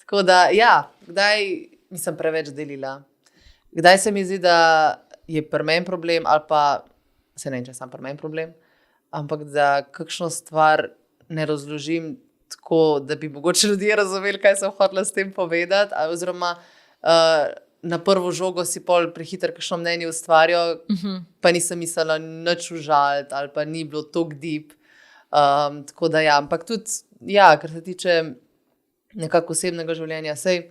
Tako da, ja, kdaj nisem preveč delila. Kdaj se mi zdi, da je pri meni problem, ali pa se ne vem, če je sam pri meni problem, ampak da kakšno stvar ne razložim tako, da bi mogoče ljudje razumeli, kaj sem hotela s tem povedati, oziroma na prvo žogo si pol prehiter kakšno mnenje ustvarijo, pa nisem mislila nič užaliti ali pa ni bilo toliko deep. Tako da ja, ampak tudi, ja, kar se tiče nekako osebnega življenja, sej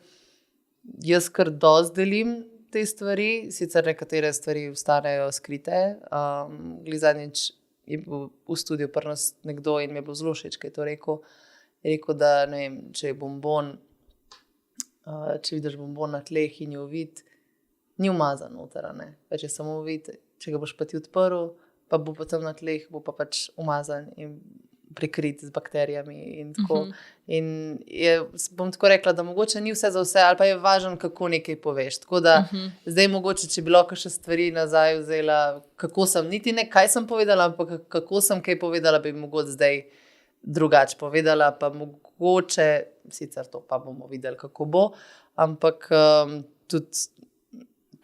jaz kar dosti delim te stvari, sicer nekatere stvari ostanejo skrite. Zadnjič je bil v studiu pri nas nekdo in mi je bilo zelo všeč, kaj je to rekel. Je rekel, da ne vem, če je bonbon, če vidiš bonbon na tleh in je ovit, ni umazan noter, ne. Pač je samo ovit, če ga boš pa ti odprl, pa bo potem na tleh, bo pa pač umazan in prikrit z bakterijami in tako. In bom tako rekla, da mogoče ni vse za vse, ali pa je važno, kako nekaj poveš. Tako da zdaj mogoče, če bi lahko še stvari nazaj vzela, kako sem, niti ne kaj sem povedala, ampak kako sem kaj povedala, bi mogoče zdaj drugače povedala, pa mogoče, sicer to pa bomo videli, kako bo, ampak tudi,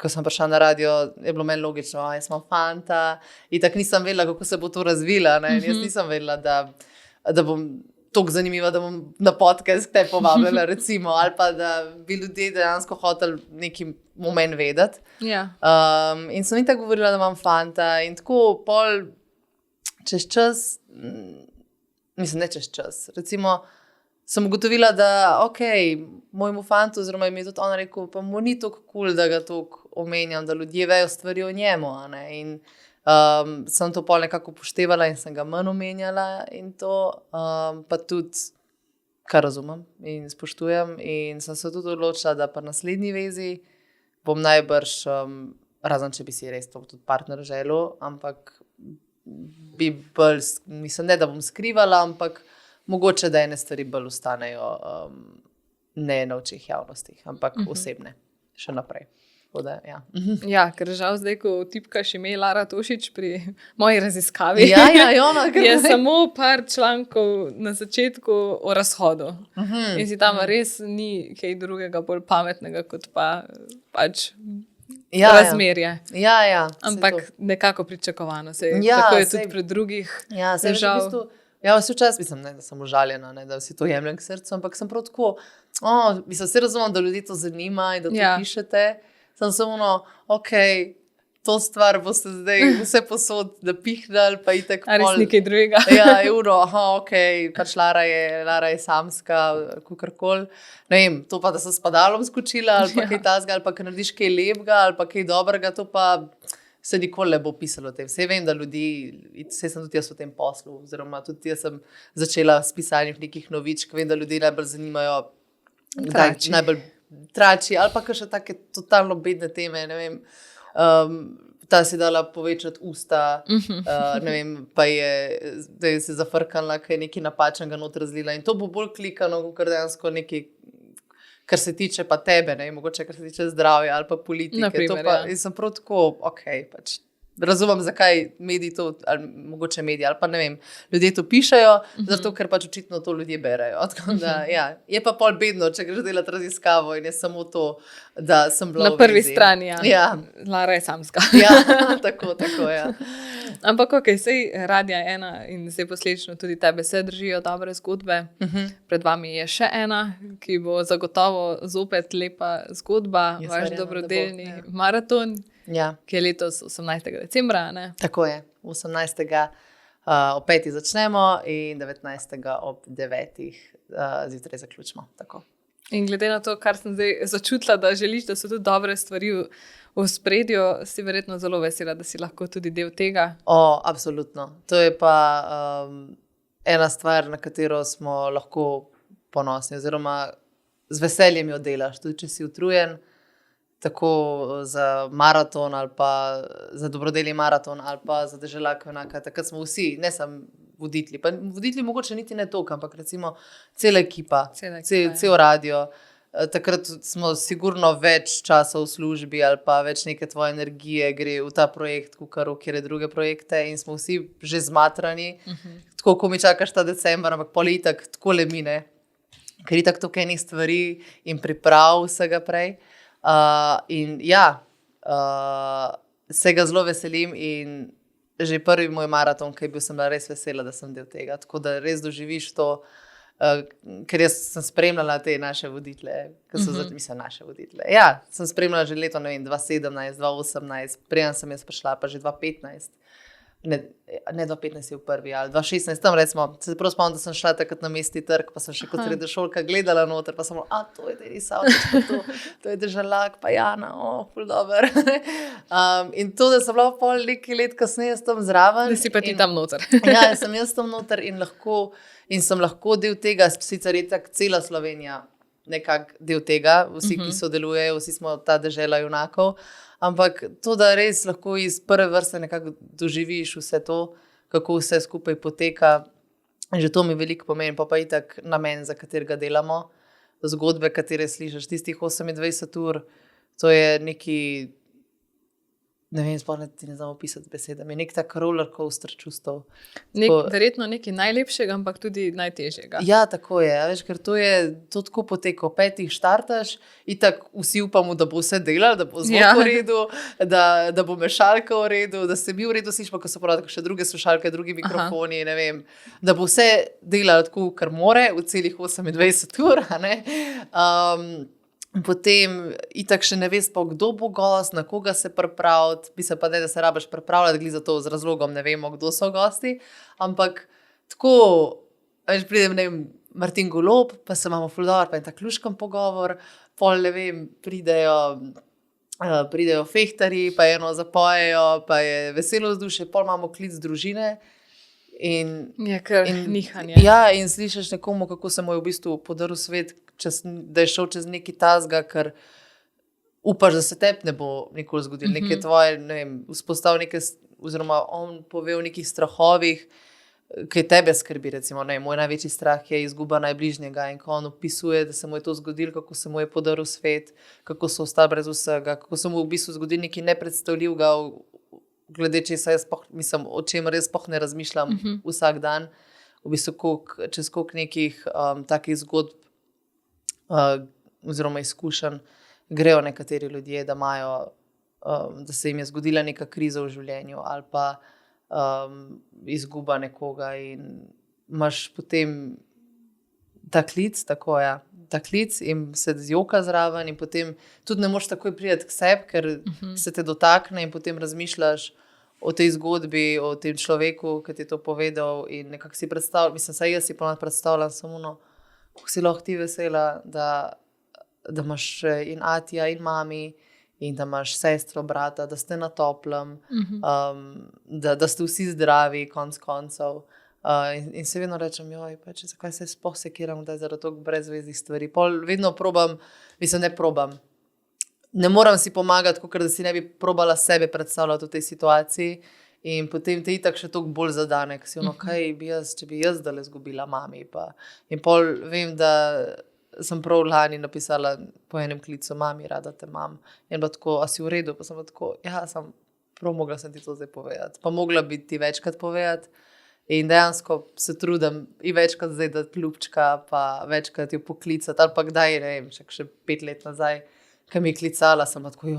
ko sem prišla na radio, je bilo meni logično, jaz imam fanta, in tako nisem vedela, kako se bo to razvila, ne, in jaz nisem vedela, da bom toliko zanimiva, da bom na podcast te povabila, recimo, ali pa da bi ljudje dejansko hoteli nekaj o meni vedeti. Ja. In sem itak govorila, da imam fanta in tako pol čez čas, mislim, ne čez čas, recimo, sem ugotovila, da mojemu fantu, oziroma mi je tudi on rekel, pa mu ni toliko cool, da ga toliko omenjam, da ljudje vejo stvari o njemu, a ne, in sem to pol nekako upoštevala in sem ga manj omenjala in to, pa tudi, kar razumem in spoštujem, in sem se tudi odločila, da pri naslednji vezi bom najbrž, razen če bi si res to tudi partner želel, ampak bi bolj, mislim, ne da bom skrivala, ampak mogoče, da ene stvari bolj ostanejo ne na očeh javnosti, ampak osebne, še naprej. Tako da, ja. Ja, ker žal zdaj, ko tipkaš ime Lara Tošič pri moji raziskavi, Ja, ona, je samo par člankov na začetku o razhodu. In si tam res ni kaj drugega bolj pametnega, kot pa pač razmerje. Ja. Ampak nekako pričakovano. Ja, tako je tudi pri drugih. Ja, se žal. v bistvu, ja, vse čas mislim, ne, da sem užaljena, ne, da si to jemljem k srcu, ampak sem prav tako, mislim, vse razumem, da ljudi to zanima in da to pišete. Sem samo, to stvar boste zdaj vse posod napihnili, pa itak A res nekaj drugega. Ja, pač Lara je samska, kakorkoli. Ne vem, to pa, da sem s padalom skočila, ali pa kaj tazga, ali pa kaj narediš kaj lepega, ali pa kaj dobrega, to pa se nikoli ne bo pisalo o tem. Saj vem, da ljudi, saj sem tudi jaz v tem poslu, oziroma tudi jaz sem začela s pisanjem nekih novičk, vem, da ljudi najbolj zanimajo, najbolj trači, ali pa kakšne take totalno bedne teme, ne vem, ta si dala povečati usta, ne vem, pa da je se zafrkala, kaj je nekaj napačnega noter razlila in to bo bolj klikano, kot dejansko nekaj, kar se tiče pa tebe, ne, mogoče kar se tiče zdravja ali pa politike. Naprimer, to pa, in sem prav tako, pač razumem, zakaj mediji to, ali mogoče mediji, ali pa ne vem, ljudje to pišejo, zato ker pač očitno to ljudje berejo. Tako da, ja, je pa pol bedno, če greš delati raziskavo in je samo to, da sem bila na prvi strani, ja. Lara je samska. Ja, tako, ja. Ampak sej Radia 1 in zdaj posledično tudi tebe se držijo dobre zgodbe. Pred vami je še ena, ki bo zagotovo zopet lepa zgodba, vaš dobrodelni maraton. Ja. Ki je letos 18. decembra, ne? Tako je, 18. Ob 5. začnemo in 19. ob 9. Zjutraj zaključimo. Tako. In glede na to, kar sem zdaj začutila, da želiš, da so tudi dobre stvari v spredju, si verjetno zelo vesela, da si lahko tudi del tega. Absolutno. To je pa ena stvar, na katero smo lahko ponosni, oziroma z veseljem jo delaš, tudi če si utrujen, tako za maraton ali pa za dobrodelni maraton ali pa za deželak enaka. Takrat smo vsi, ne samo voditelji, pa voditelji mogoče niti ne toliko, ampak recimo cela ekipa, cel radio. Takrat smo sigurno več časa v službi ali pa več neke tvoje energije gre v ta projekt, kakor v kjere druge projekte in smo vsi že zmatrani. Tako, ko mi čakaš ta december, ampak pol itak tako le mine, ker itak toliko enih stvari in priprav vsega prej. In ja, se ga zelo veselim in že prvi moj maraton, ki je bil, sem bila res vesela, da sem del tega. Tako da res doživiš to, ker jaz sem spremljala te naše voditelje, mislim, naše voditelje. Ja, sem spremljala že leto, ne vem, 2017, 2018, preden sem jaz prišla, pa že 2015. Ne 2015 je v prvi, ali 2016, tam recimo, se prav spomnim, da sem šla takrat na Mestni trg, pa sem še kot srednješolka gledala noter, pa sem bila, to je Denis Savčič, to je Deželak, pa Jana, ful dober. In to, da sem bila pol nekaj let kasneje s tam zraven. Da si pa ti tam noter. Ja, sem jaz tam noter in sem lahko del tega, sicer je tak cela Slovenija nekak del tega, vsi, ki sodelujejo, vsi smo ta dežela junakov. Ampak to, da res lahko iz prve vrste nekako doživiš vse to, kako vse skupaj poteka, že to mi veliko pomeni, pa itak namen, za katerega delamo, zgodbe, katere slišiš, tistih 28 ur, to je neki, ne vem, sploh ti ne znam opisati z besedami, nek tak roller coaster čustev. Verjetno nekaj najlepšega, ampak tudi najtežjega. Ja, tako je, veš, ker to tako poteka, 5 štartaš, itak vsi upamo, da bo vse delal, da bo zvok v redu, da bo mešalka v redu, da se mi v redu slišimo, ko so poradili še druge slušalke, drugi mikrofoni, ne vem, da bo vse delal tako, kar more, v celih 28 ur, ne. Potem itak še ne veš pa, kdo bo gost, na koga se pripraviti, mislim pa ne, da se rabiš pripravljati, glede za to z razlogom ne vemo, kdo so gosti, ampak tako, veš, pridem, ne vem, Martin Golob, pa se imamo ful dobro, pa je tak luškan pogovor, pol, ne vem, pridejo fehtarji, pa eno zapojejo, pa je veselo vzdušje, pol imamo klic družine. Je kar nihanje. Ja, in slišiš nekomu, kako se mu je v bistvu podaril svet, da je šel čez neki tazga, ker upaš, da se tebi ne bo nikoli zgodilo. Neke tvoje, ne vem, vzpostav neke, oziroma on pove o nekih strahovih, ki tebe skrbi, recimo, ne, moj največji strah je izguba najbližnjega in ko on opisuje, da se mu je to zgodilo, kako se mu je podaril svet, kako so ostali brez vsega, kako se mu v bistvu zgodilo nekaj nepredstavljivega, glede česa jaz mislim, o čemer jaz sploh ne razmišljam vsak dan, v bistvu čez koliko nekih takih zgodb oziroma izkušenj grejo nekateri ljudje, da imajo, da se jim je zgodila neka kriza v življenju ali pa izguba nekoga in imaš potem ta klic, tako ja, ta klic in se zjoka zraven in potem tudi ne moreš takoj priti k sebi, ker se te dotakne in potem razmišljaš o tej zgodbi, o tem človeku, ki ti je to povedal in nekako si predstavljam, mislim, saj jaz si ponovno predstavljam samo kako si lahko ti vesela, da imaš in atija in mami in da imaš sestro, brata, da ste na toplem, da ste vsi zdravi, konc koncev. In se vedno rečem, zakaj se sploh sekiram, da je zaradi toliko brezveznih stvari. Pol vedno probam, mislim, ne moram si pomagati, kakor da si ne bi probala sebe predstavljati v tej situaciji. In potem te itak še toliko bolj zadane, ker si kaj bi jaz, če bi jaz zdaj izgubila mami. In pol vem, da sem prav lani napisala po enem klicu, mami, rada te imam. In bila tako, a si v redu? Pa sem bila tako, ja, prav mogla sem ti to zdaj povedati. Pa mogla bi ti večkrat povedati. In dejansko se trudim in večkrat zdaj dati ljubčka, pa večkrat jo poklicati. Ali pa kdaj, ne vem, še 5 let nazaj, ki mi je klicala, sem bila tako,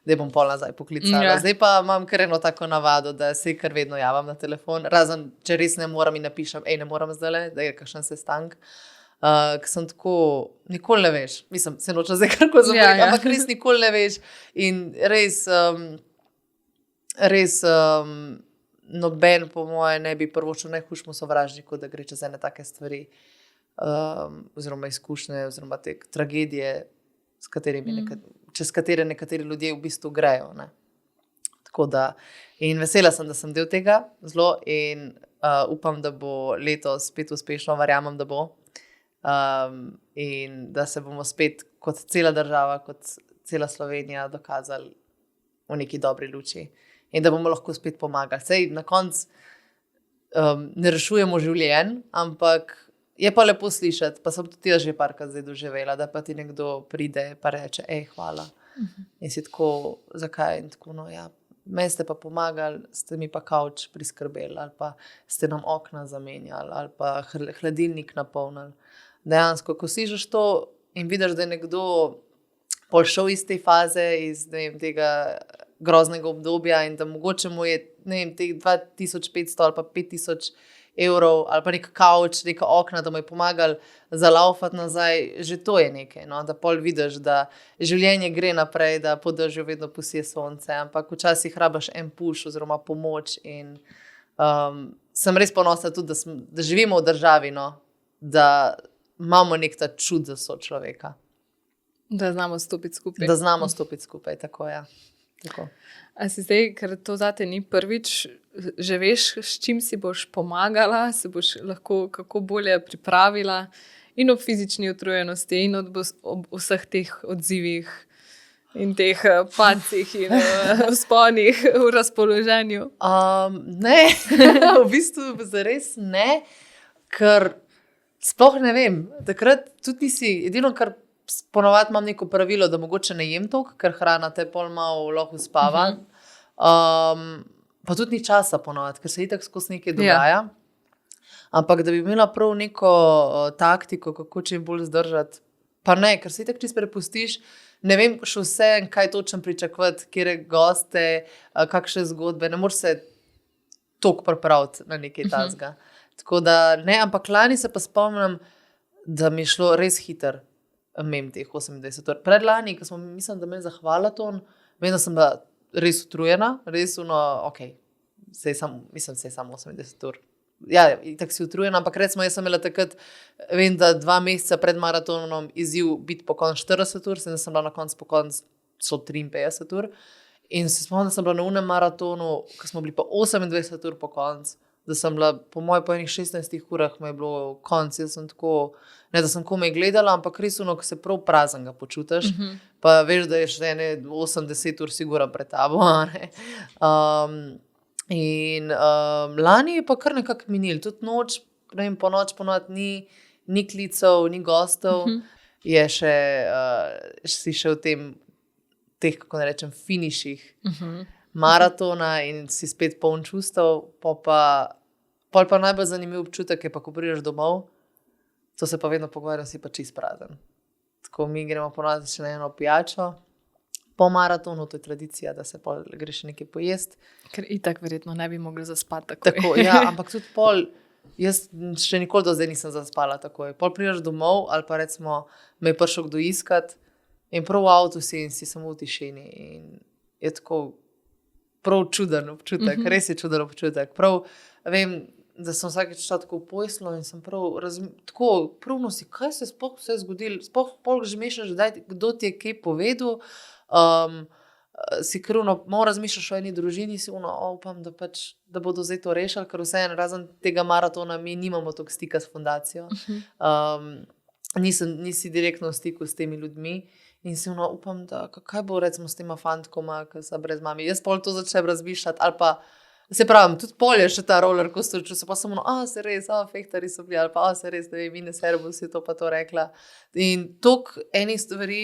da bom pol nazaj poklicala. Ja. Zdaj pa imam kar eno tako navado, da se kar vedno javim na telefon, razen če res ne moram in napišem, ne moram zdajle, da je kakšen sestank. Ker sem tako, nikoli ne veš, mislim, se nočem zdaj karkoli zameriti, ampak res nikoli ne veš in res noben po moje ne bi prvočil najhujšemu sovražniku, da gre čez ene take stvari. oziroma izkušnje, oziroma te tragedije, čez katere nekateri ljudje v bistvu grejo. Ne. Tako da, in vesela sem, da sem del tega zelo in upam, da bo letos spet uspešno, verjamem, da bo. In da se bomo spet kot cela država, kot cela Slovenija dokazali v neki dobri luči. In da bomo lahko spet pomagali. Sej na koncu ne rešujemo življenj, ampak je pa lepo slišati, pa sem tudi jaz že parkrat zdaj doživela, da pa ti nekdo pride pa reče, hvala. In si tako, zakaj? In tako, no ja, meni ste pa pomagali, ste mi pa kavč priskrbeli, ali pa ste nam okna zamenjali, ali pa hladilnik napolnili. Dejansko, ko slišiš to in vidiš, da je nekdo pol šel iz te faze, iz tega groznega obdobja in da mogoče mu je teh 2500 ali pa 5000 evrov ali pa nek kavč, neka okna, da mu je pomagali zalaufati nazaj, že to je nekaj, no? Da pol vidiš, da življenje gre naprej, da po dežju vedno posije sonce, ampak včasih rabaš en push oziroma pomoč in sem res ponosna tudi, da živimo v državi, no? Da imamo nek ta čud za sočloveka. Da znamo stopiti skupaj. Da znamo stopiti skupaj, tako ja. Tako. A si zdaj, ker to zate ni prvič, že veš, s čim si boš pomagala, se boš lahko kako bolje pripravila in ob fizični utrujenosti in ob vseh teh odzivih in teh padcih in vzponih v razpoloženju? Ne, v bistvu zares ne, ker sploh ne vem, takrat tudi nisi, edino kar ponovadi imam neko pravilo, da mogoče ne jem toliko, ker hrana te pol malo lahko spava. Pa tudi ni časa ponovadi, ker se itak skozi nekaj dogaja. Ampak da bi imela prav neko taktiko, kako čim bolj zdržati, pa ne, ker se itak čisto prepustiš, ne vem še vse, kaj točno pričakovati, kjere goste, kakšne zgodbe, ne moreš se toliko pripraviti na nekaj tazga. Tako da ne, ampak lani se pa spomnim, da mi je šlo res hitro. Mem teh 28 ur. Predlani, ko smo, mislim, da imeli za hvalaton, vem, da sem bila res utrujena, res se je samo 80 ur. Ja, tako si utrujena, ampak recimo, jaz sem imela takrat, vem, da 2 meseca pred maratonom izziv biti po koncu 40 ur, sem bila na koncu po koncu 53 ur. In se spomnim, da sem bila na unem maratonu, ko smo bili pa 28 ur po koncu, da sem bila, po po enih 16 urah me je bilo konc, jaz sem tako, ne da sem komaj gledala, ampak res ko se prav praznega počutiš, pa veš, da je še 80 ur sigurno pred tabo. In lani je pa kar nekako minil, tudi noč, ne vem, po noč ni klicev, ni gostov, je še, si še v teh, kako ne rečem, finiših maratona in si spet poln čustev, pol pa najbolj zanimiv občutek je pa, ko prideš domov, to se pa vedno pogovarjam, si pa čist prazen. Tako mi gremo ponoviti še na eno pijačo, po maratonu, to je tradicija, da se pol greš nekaj pojest. Ker itak verjetno ne bi mogli zaspati takoj. Tako, ja, ampak tudi pol, jaz še nikoli do zdaj nisem zaspala takoj. Pol prideš domov ali pa recimo me je prišel kdo iskat in prav v avtu si in si samo v tišini in je tako prav čuden občutek, res je čuden občutek. Prav vem, da sem vsakeč šla tako v poslo in sem prav tako pravno si, kaj se sploh vse zgodilo, sploh pol že mešaš, kdo ti je kaj povedal, si krvno, malo razmišljaš o eni družini, si upam, da bodo zdaj to rešili, ker vseeno razen tega maratona mi nimamo toliko stika s fundacijo. Nisi direktno v stiku s temi ljudmi in si upam, da kaj bo recimo s tema fantkoma, ki so brez mami. Jaz pol to začnem razmišljati, ali pa se pravim, tudi pol je še ta roller coaster, če se pa samo, se res, fehtari so bili, ali pa se res, da je Ines Herbus je to pa to rekla. In toliko enih stvari,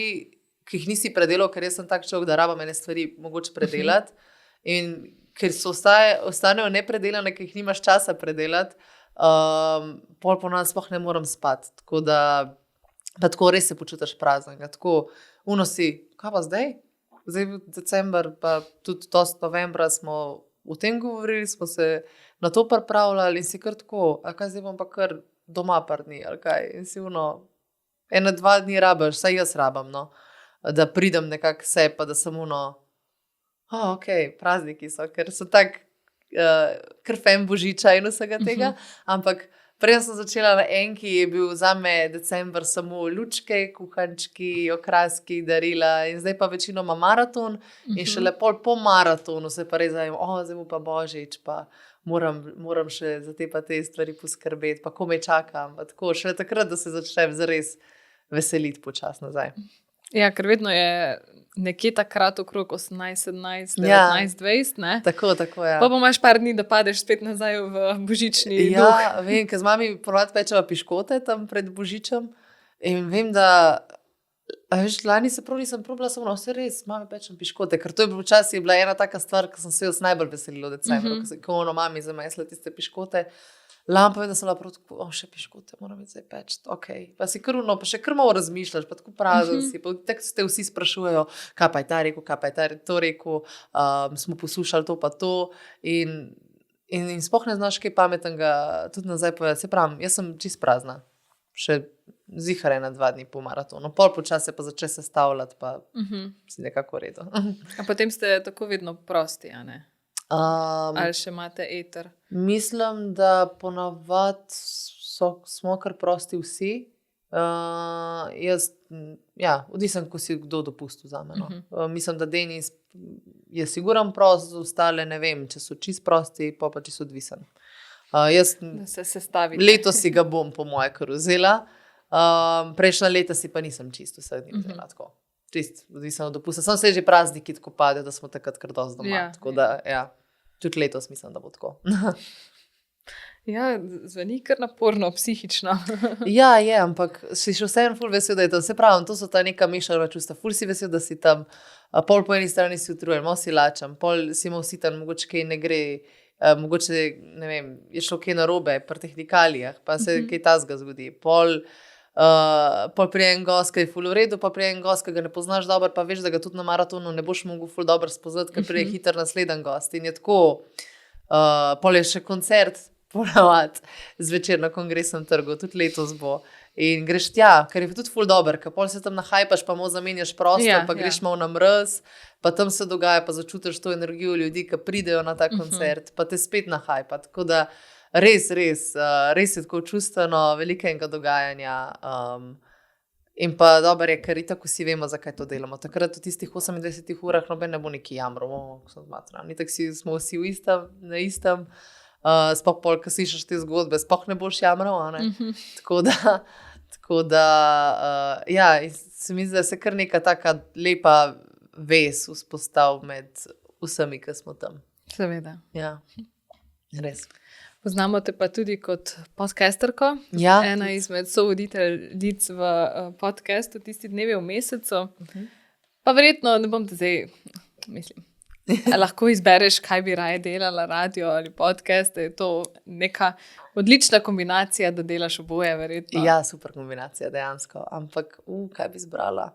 ki jih nisi predelal, ker jaz sem tak človek, da rabam ene stvari mogoče predelati in ker so ostanejo nepredelane, ker jih nimaš časa predelati, pol ponovno sploh ne morem spati, tako da pa tako res se počutiš praznega, tako si, kaj pa zdaj? Zdaj v december, pa tudi dosti novembra smo o tem govorili, smo se na to pripravljali in si kar tako, a kaj zdaj bom pa kar doma par dni, ali kaj? In si 1-2 dni rabiš, saj jaz rabam, no, da pridem nekako se, pa da sem prazniki so, ker so tak kar fan Božiča in vsega tega, ampak Prej sem začela na enki, je bil za me december samo lučke, kuhančki, okraski, darila in zdaj pa večinoma maraton in šele po maratonu se pa res zavem, zdaj bo pa božič, pa moram še za te stvari poskrbeti, pa komaj čakam, pa tako, šele takrat, da se začnem zares veseliti počas nazaj. Ja, ker vedno je nekje takrat okrog 18, 17, 19, 20, ne? Tako, ja. Pa imaš par dni, da padeš spet nazaj v božični duh. Ja, vem, ker z mami ponovadi pečeva piškote tam pred božičem in vem, da lani se prav nisem probala, samo vse res, mami pečem piškote, ker to je počasi bila ena taka stvar, ki sem se jo najbolj veselila v decembru, ko mami zamesla tiste piškote. Lani pa vem, da sem bila prav tako, še piškote moram zdaj peči, okej. Pa si krvno, pa še kar malo razmišljaš, pa tako prazen si, pa tako se te vsi sprašujejo, kaj pa je ta rekel, kaj pa je ta to rekel, smo poslušali to pa to in sploh ne znaš kaj pametnega tudi nazaj povedati. Se pravim, jaz sem čist prazna, še zihar 1-2 dni po maratonu, pol počasi se pa začne sestavljati, pa si nekako v redu. A potem ste tako vedno prosti, a ne? Ali še imate eter? Mislim, da ponavadi smo kar prosti vsi. Jaz, odvisen, ko si kdo dopustil zame. No. Mislim, da Denis je siguran prost, ostale ne vem, če so čist prosti, pa čisto odvisen. Jaz Da se sestavite. letos si ga bom po moje kar vzela. Prejšnja leta si pa nisem čisto vse dni vzela tako. Čist odvisen od dopusta. Sam se že prazniki tako pade, da smo takrat kar dosti doma. Tako da, tudi letos mislim, da bo tako. Ja, zveni kar naporno, psihično. Ja, je, ampak si še vseeno ful vesel, da je to. Se pravim, to so ta neka mešana čustva. Ful si vesel, da si tam, pol po eni strani si utrujen, malo si lačen, pol si malo sitan, mogoče kaj ne gre, mogoče, ne vem, je šlo kaj narobe pri tehnikalijah, pa se kaj tazga zgodi. Pol prije en gost, ki je ful v redu, pa prije en gost, ki ga ne poznaš dobro, pa veš, da ga tudi na maratonu ne boš mogel ful dobro spoznati, ker prije hiter naslednji gost. In je tako, pol je še koncert, ponavadi zvečer na Kongresnem trgu, tudi letos bo. In greš tja, ker je tudi ful dober, ker pol se tam nahajpaš, pa malo zamenjaš prostor, pa greš malo na mraz, pa tam se dogaja, pa začutiš to energijo ljudi, ki pridejo na ta koncert, pa te spet nahajpa. Tako da res je tako čustveno, velikega dogajanja. In pa dober je, ker itak vsi vemo, zakaj to delamo. Takrat v tistih 28 urah noben ne bo neki jamro, itak smo vsi na istem. Sploh pol, ko slišiš te zgodbe, sploh ne boš jamral, a ne? Tako da, se mi zdi, da se kar neka taka lepa vez vzpostavi med vsemi, ki smo tam. Seveda. Ja, res. Poznamo te pa tudi kot podcasterko. Ja. Ena izmed sovoditeljic v podcastu Tisti dnevi v mesecu. Pa verjetno, ne bom te zdaj, mislim, lahko izbereš, kaj bi raje delala, radio ali podcast. Je to neka odlična kombinacija, da delaš oboje, verjetno. Ja, super kombinacija, dejansko. Ampak, kaj bi izbrala?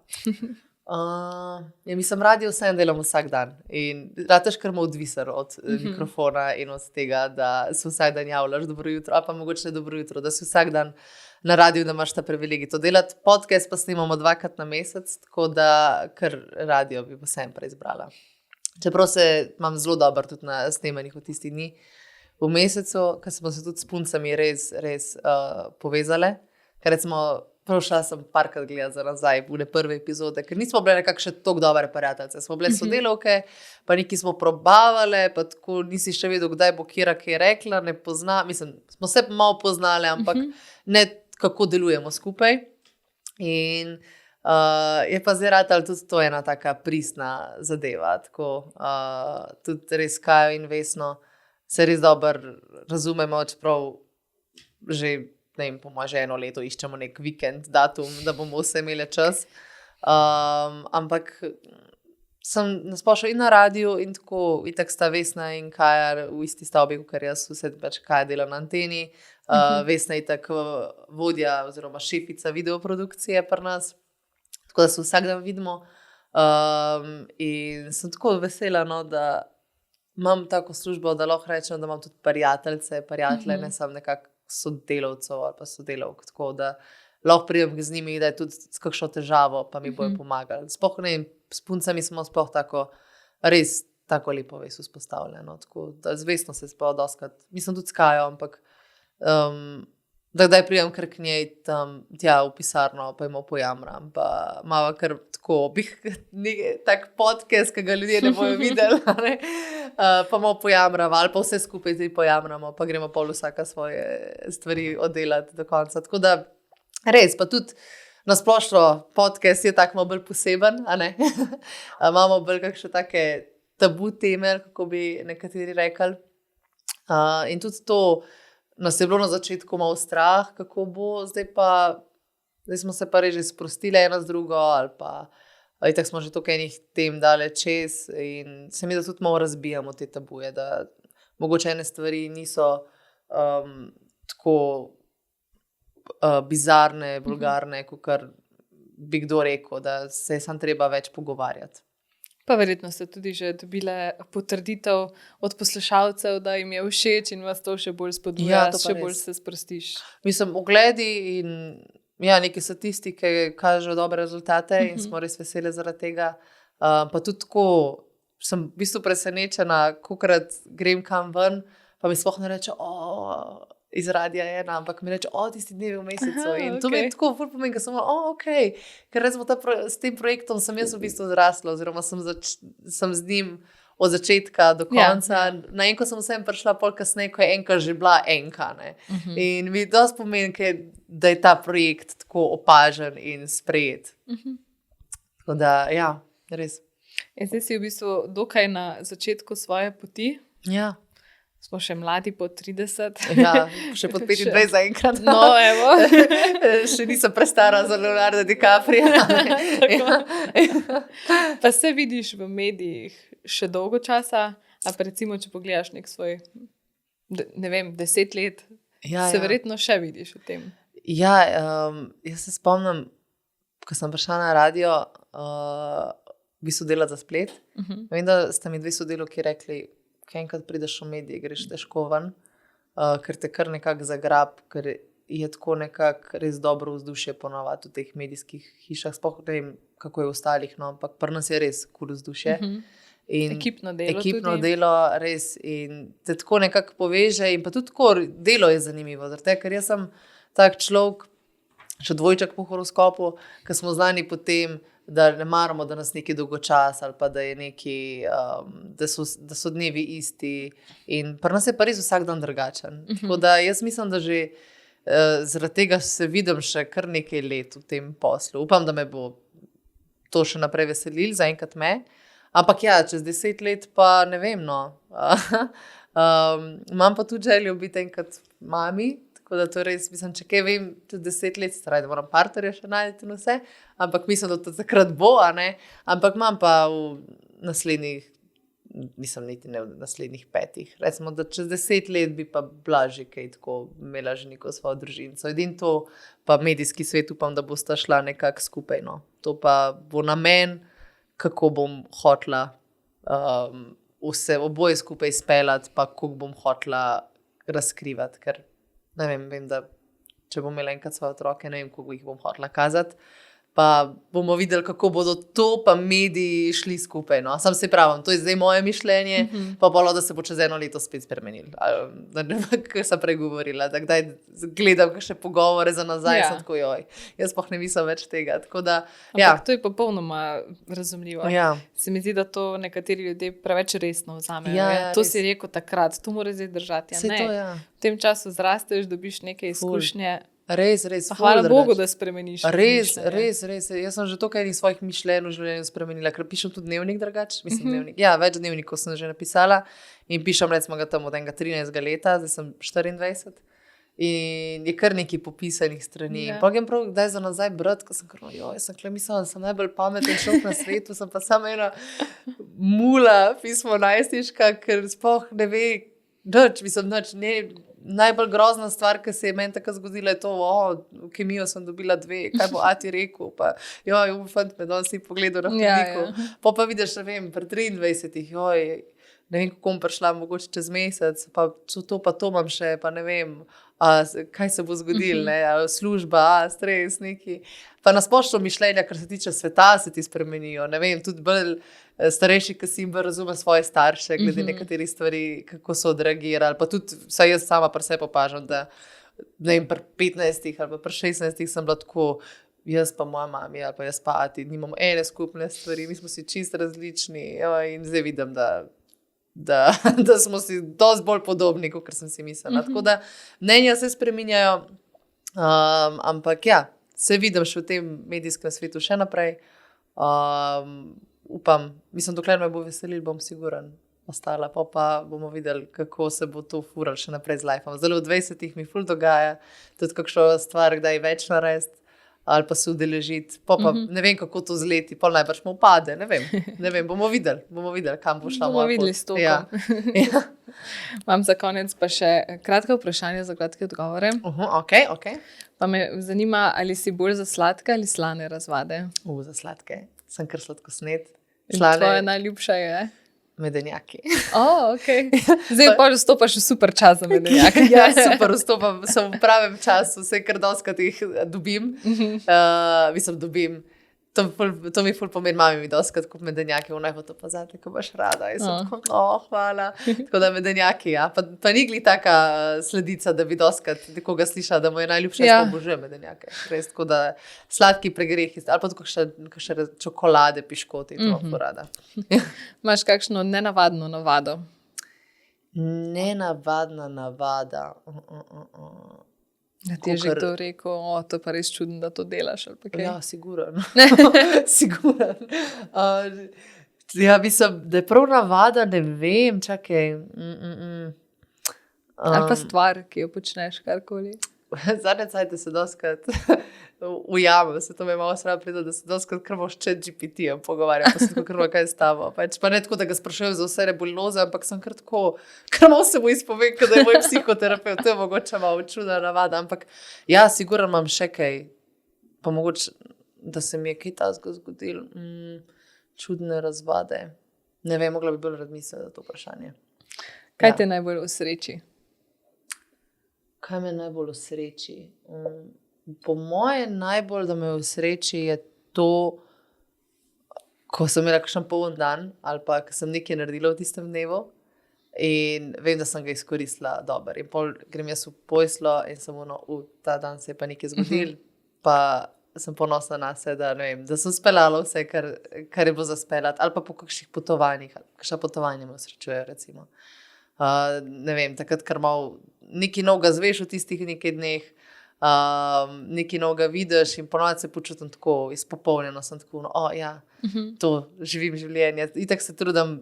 Mislim, radio vsem delam vsak dan. In rataš kar malo odvisen od mikrofona in od tega, da se vsak dan javljaš dobro jutro, a pa mogoče ne dobro jutro, da si vsak dan na radiju, da imaš ta privilegij to delati. Podcast pa snimamo 2-krat na mesec, tako da kar radio bi vsem preizbrala. Čeprav se imam zelo dobro tudi na snemanjih v tistih dni v mesecu, ker smo se tudi s puncami res povezale. Ker recimo, prav šla sem parkrat gledati za nazaj v prve epizode, ker nismo bile nekako še toliko dobre prijateljice. Smo bile sodelavke, pa neki smo probavale, pa tako nisi še vedel, kdaj bo kjera kaj rekla, ne pozna. Mislim, smo se malo poznale, ampak ne kako delujemo skupaj. In je pa zdaj ratalo tudi to ena taka pristna zadeva, tako tudi res Kajo in Vesno se res dobro razumemo, čeprav že, ne vem, po moje že 1 leto iščemo nek vikend, datum, da bomo vse imeli čas, ampak sem nasplošno in na radiju in tako, itak sta Vesna in Kaja v isti stavbi, ker jaz vse pač Kaja delam na Anteni, Vesna je tako vodja oziroma šefica videoprodukcije pri nas. Tako da se vsak dan vidimo in sem tako vesela, no, da imam tako službo, da lahko rečem, da imam tudi prijatelje, ne samo nekako sodelavcev ali pa sodelavk, tako da lahko pridem z njimi, da je tudi s kakšno težavo, pa mi bojo pomagali. Sploh ne, s puncami smo sploh tako res tako lepo vez vzpostavljeno, tako da zvestno se sploh doskrat, mislim tudi s Kajo, ampak da kdaj pridem kar k njej tam, tja v pisarno, pa jim pojamram, pa malo kar tako, tak podcast, ki ga ljudje ne bojo videli, ne? Pa malo pojamram, ali pa vse skupaj zdaj pojamramo, pa gremo pol vsaka svoje stvari oddelati do konca. Tako da res, pa tudi nasplošno podcast je tako malo bolj poseben, a ne? Imamo bolj kakšne take tabu teme, kako bi nekateri rekli. In tudi to nas je bilo na začetku malo strah, kako bo, zdaj smo se pa res že sprostili ena z drugo, ali pa tako smo že toliko enih tem dale čez in se mi da tudi malo razbijamo te tabuje, da mogoče ene stvari niso tako bizarne, vulgarne, kakor bi kdo rekel, da se je samo treba več pogovarjati. Pa verjetno ste tudi že dobile potrditev od poslušalcev, da jim je všeč in vas to še bolj spodbuja, še bolj se sprostiš. Mislim, ogledi in neke statistike kažejo dobre rezultate in smo res veseli zaradi tega. Pa tudi tako sem v bistvu presenečena, kolikrat grem kam ven, pa mi sploh ne reče, iz radia ena, ampak mi reče, tisti dnevi v mesecu. In to mi je tako ful pomeni, ker sem okej. Ker recimo s tem projektom sem jaz v bistvu zrasla, oziroma sem z njim od začetka do konca. Na enko sem vsem prišla pol kasneje, ko je enka že bila enka. Ne? In mi dosti pomeni, da je ta projekt tako opažen in sprejet. Tako da, res. Zdaj si v bistvu dokaj na začetku svoje poti. Ja. Smo še mladi pod 30. Ja, še pod 25 zaenkrat. No, evo. Še nisem prestara za Leonardo DiCaprio. Pa se vidiš v medijih še dolgo časa, a pa recimo, če pogledaš nek svoj, ne vem, 10 let, se verjetno še vidiš v tem. Ja, jaz se spomnim, ko sem prišla na radio, v bistvu delati za Splet. Vem, da sta mi 2 sodelavki rekli, ko enkrat prideš v medije, greš težko ven, ker te kar nekako zagrab, ker je tako nekako res dobro vzdušje ponovati v teh medijskih hišah. Sploh ne vem, kako je v ostalih, no, ampak pri nas je res cool vzdušje. In ekipno delo ekipno tudi. Delo, res. In te tako nekako poveže in pa tudi tako delo je zanimivo, ker jaz sem tak človek, še dvojček po horoskopu, ker smo znani po tem, da ne maramo, da nas neki dolgočas ali pa da je neki, da so dnevi isti in pri nas je pa res vsak dan drugačen. Tako da jaz mislim, da že zaradi tega se vidim še kar nekaj let v tem poslu. Upam, da me bo to še naprej veselil, zaenkrat me. Ampak čez 10 let pa ne vem, no. Imam pa tudi željo biti enkrat mami. Tako da to res, mislim, če kaj vem, čez 10 let, stvari, da moram partnerja še najti in vse, ampak mislim, da to takrat bo, a ne, ampak imam pa v naslednjih, mislim, niti ne v naslednjih 5, recimo, da čez 10 let bi pa bila že kaj tako, imela že neko svojo družinco. Edino to pa medijski svet upam, da bosta šla nekako skupaj, no. To pa bo namen, kako bom hotla vse oboje skupaj speljati, pa kako bom hotla razkrivati, ker ne vem, da če bom imela enkrat svoje otroke, ne vem, koliko jih bom hotela kazati, pa bomo videli, kako bodo to pa mediji šli skupaj. No. Sam se pravim, to je zdaj moje mišljenje, pa bolj, da se bo čez 1 leto spet spremenil. Da ne vem, kar sem pregovorila, da kdaj gledam kakšne pogovore za nazaj, sem tako, jaz pa ne mislim več tega. Tako da, ampak to je popolnoma razumljivo. Ja. Se mi zdi, da to nekateri ljudje preveč resno vzamejo. Ja, to res. si rekel takrat, to mora zdaj držati. Saj Ne. to, ja. V tem času zrasteš, dobiš neke izkušnje. Res, Pa hvala ful Bogu, drugače. da spremeniš. Res. razmišljanje. Jaz sem že toliko enih svojih mišljenj v življenju spremenila, ker pišem tudi dnevnik drugače. Mislim, dnevnik. Ja, več dnevnikov sem že napisala in pišem recimo ga tam od enega 13 leta, zdaj sem 24. In je kar nekaj popisanih strani. Ja. Pa grem prav kdaj za nazaj brati, ko sem kar, jaz sem mislila, da sem najbolj pameten človek na svetu, sem pa sama ena mula pismo najstniška, ker sploh ne ve, najbolj grozna stvar, ki se je meni tako zgodila, je to, v kemijo sem dobila 2, kaj bo ati rekel, pa fant me danes ni pogledal na hodniku. Pa vidiš, ne vem, pri 23, ne vem, kako bom prišla, mogoče čez mesec, pa to imam še, pa ne vem, kaj se bo zgodilo, ne, služba, stres, neki. Pa nasplošno mišljenja, kar se tiče sveta, se ti spremenijo, ne vem, tudi bolj starejši, ki si bolj razume svoje starše, glede nekaterih stvari, kako so odreagirali, pa tudi, vsaj jaz sama pri sebi opažam, da ne vem, pri 15 ali pa pri 16 sem bila tako, jaz pa moja mami ali pa jaz pa ati, nimamo ene skupne stvari, mi smo si čisto različni, in zdaj vidim, da smo si dosti bolj podobni, kot sem si mislila. Tako da mnenja se spreminjajo, ampak ja, se vidim še v tem medijskem svetu še naprej. Upam, mislim, dokler me bo veselil, bom siguren ostala, pa bomo videli, kako se bo to furalo še naprej z lifeom. Zelo v 20-ih mi ful dogaja, tudi kakšno stvar, kdaj več narediti, ali pa se udeležiti, pa ne vem, kako to zleti, pa najbrž mu upade, ne vem, bomo videli, kam bo šla moja pot. Bomo videli s tokom. Ja. Imam za konec pa še kratke vprašanje za kratke odgovore. Ok. Pa me zanima, ali si bolj za sladke ali slane razvade? Za sladke. Sem kar sladkosned. Tvoja najljubša je? Medenjaki. Ok. Zdaj pa vstopaš v super čas za medenjake. Ja, super, vstopam, sem v pravem času, vse kar doskrat jih dobim. Dobim. To mi ful pomeni, mami mi doskrat kup medenjake, naj bo to pa zate, ko baš rada. Jaz sem tako, hvala. Tako da medenjaki, ja. Pa ni glih taka sledica, da bi doskrat nekoga slišala, da mu je najljubša, jaz pa obožujem medenjake. Res, tako da sladki pregrehi, ali pa tako še čokolade, piškoti, to ful rada. Imaš kakšno nenavadno navado? Nenavadna navada. Da ti je že kdo rekel, to pa res čudno, da to delaš. Ja, siguren. Siguren. Ja, mislim, da je prav navada, ne vem, čakaj. Ali pa stvar, ki jo počneš karkoli. Zadnje cajte se doskrat ujamem, se to me malo sreda pride, da se doskrat krmo s ChatGPT-jem pogovarjam, pa se tako krmo kaj s tabo. Pa ne tako, da ga sprašujem za vse nebuloze, ampak sem kar tako, krmo se mu izpovem, da je moj psihoterapeut, to je mogoče malo čudna navada, ampak ja, sigurno imam še kaj, pa mogoče, da se mi je kaj tazga zgodil, čudne razvade. Ne vem, mogla bi bolj razmisliti za to vprašanje. Kaj te najbolj osreči? Kaj me najbolj osreči? Po moje najbolj, da me osreči, je to, ko sem imela kakšen poln dan ali pa, ko sem nekaj naredila v tistem dnevu in vem, da sem ga izkoristila dobro. In pol grem jaz v poslo in sem ta dan se je pa nekaj zgodil, pa sem ponosna na se, da sem speljala vse, kar je bilo za speljati, ali pa po kakšnih potovanjih, kakšna potovanja me osrečuje, recimo. Ne vem, takrat, kar malo nekaj novega zveš v tistih nekaj dneh, nekaj novega vidiš in ponovno se počutim tako izpopolnjeno, sem tako, to živim življenje. Itak se trudim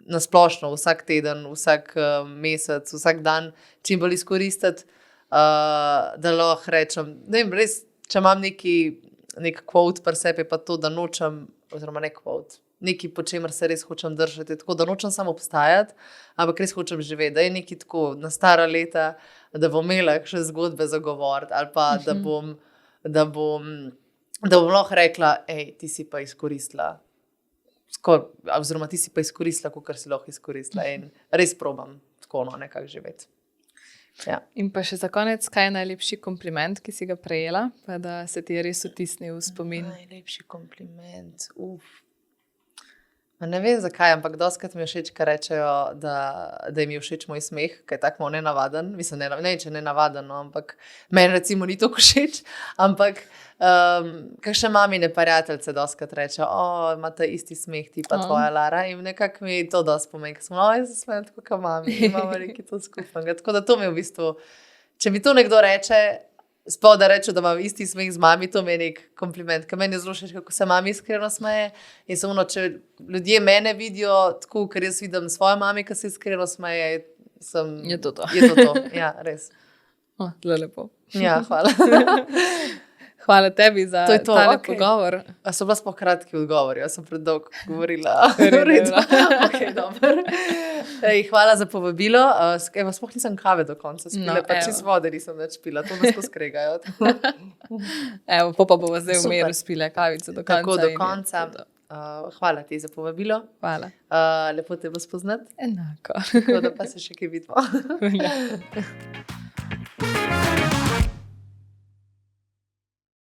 nasplošno vsak teden, vsak mesec, vsak dan čim bolj izkoristiti, da lahko rečem, ne vem, res, če imam nek quote pri sebi, pa to, da nočem, oziroma nek quote, nekaj, po čemer se res hočem držati, tako da nočem samo obstajati, ampak res hočem živeti, da je nekaj tako na stara leta, da bom imela še zgodbe za govoriti, ali pa da bom lahko rekla, ti si pa izkoristila, oziroma ti si pa izkoristila, kakor si lahko izkoristila in res probam tako nekako živeti. Ja. In pa še za konec, kaj je najlepši kompliment, ki si ga prejela, pa da se ti je res vtisnil v spomin? Najlepši kompliment, Ne vem zakaj, ampak dostikrat mi je všeč, kaj rečejo, da jim je všeč moj smeh, kaj je tako nenavaden. Mislim, ne, če nenavaden, no, ampak meni recimo ni toliko všeč, ampak kakšne mamine prijateljice dostikrat rečejo, imate isti smeh, ti pa tvoja Lara, in nekako mi to dosti pomeni, ker sem, jaz se smejem tako kot mami, imamo nekaj to skupnega. Tako da to mi je v bistvu, če mi to nekdo reče, sploh da rečem, da imam isti smeh z mami, to mi je nek kompliment, ker meni je zelo všeč, kako se mami iskreno smeje. In samo, če ljudje mene vidijo tako, ker jaz vidim svojo mami, ki se iskreno smeje, je to to. Je to. Ja, res. Zelo lepo. Ja, hvala. Hvala tebi za tale pogovor. A so bila sploh kratki odgovori, jaz sem predolgo govorila. Ok, dobro. Hvala za povabilo. Sploh nisem kave do konca spila, pa čist vode nisem več pila, to nas poskregajo. Evo, pa bova zdaj v miru spila kavico do konca. Tako do konca. Hvala ti za povabilo. Hvala. Lepo te bo spoznati. Enako. Tako da pa se še kaj vidimo.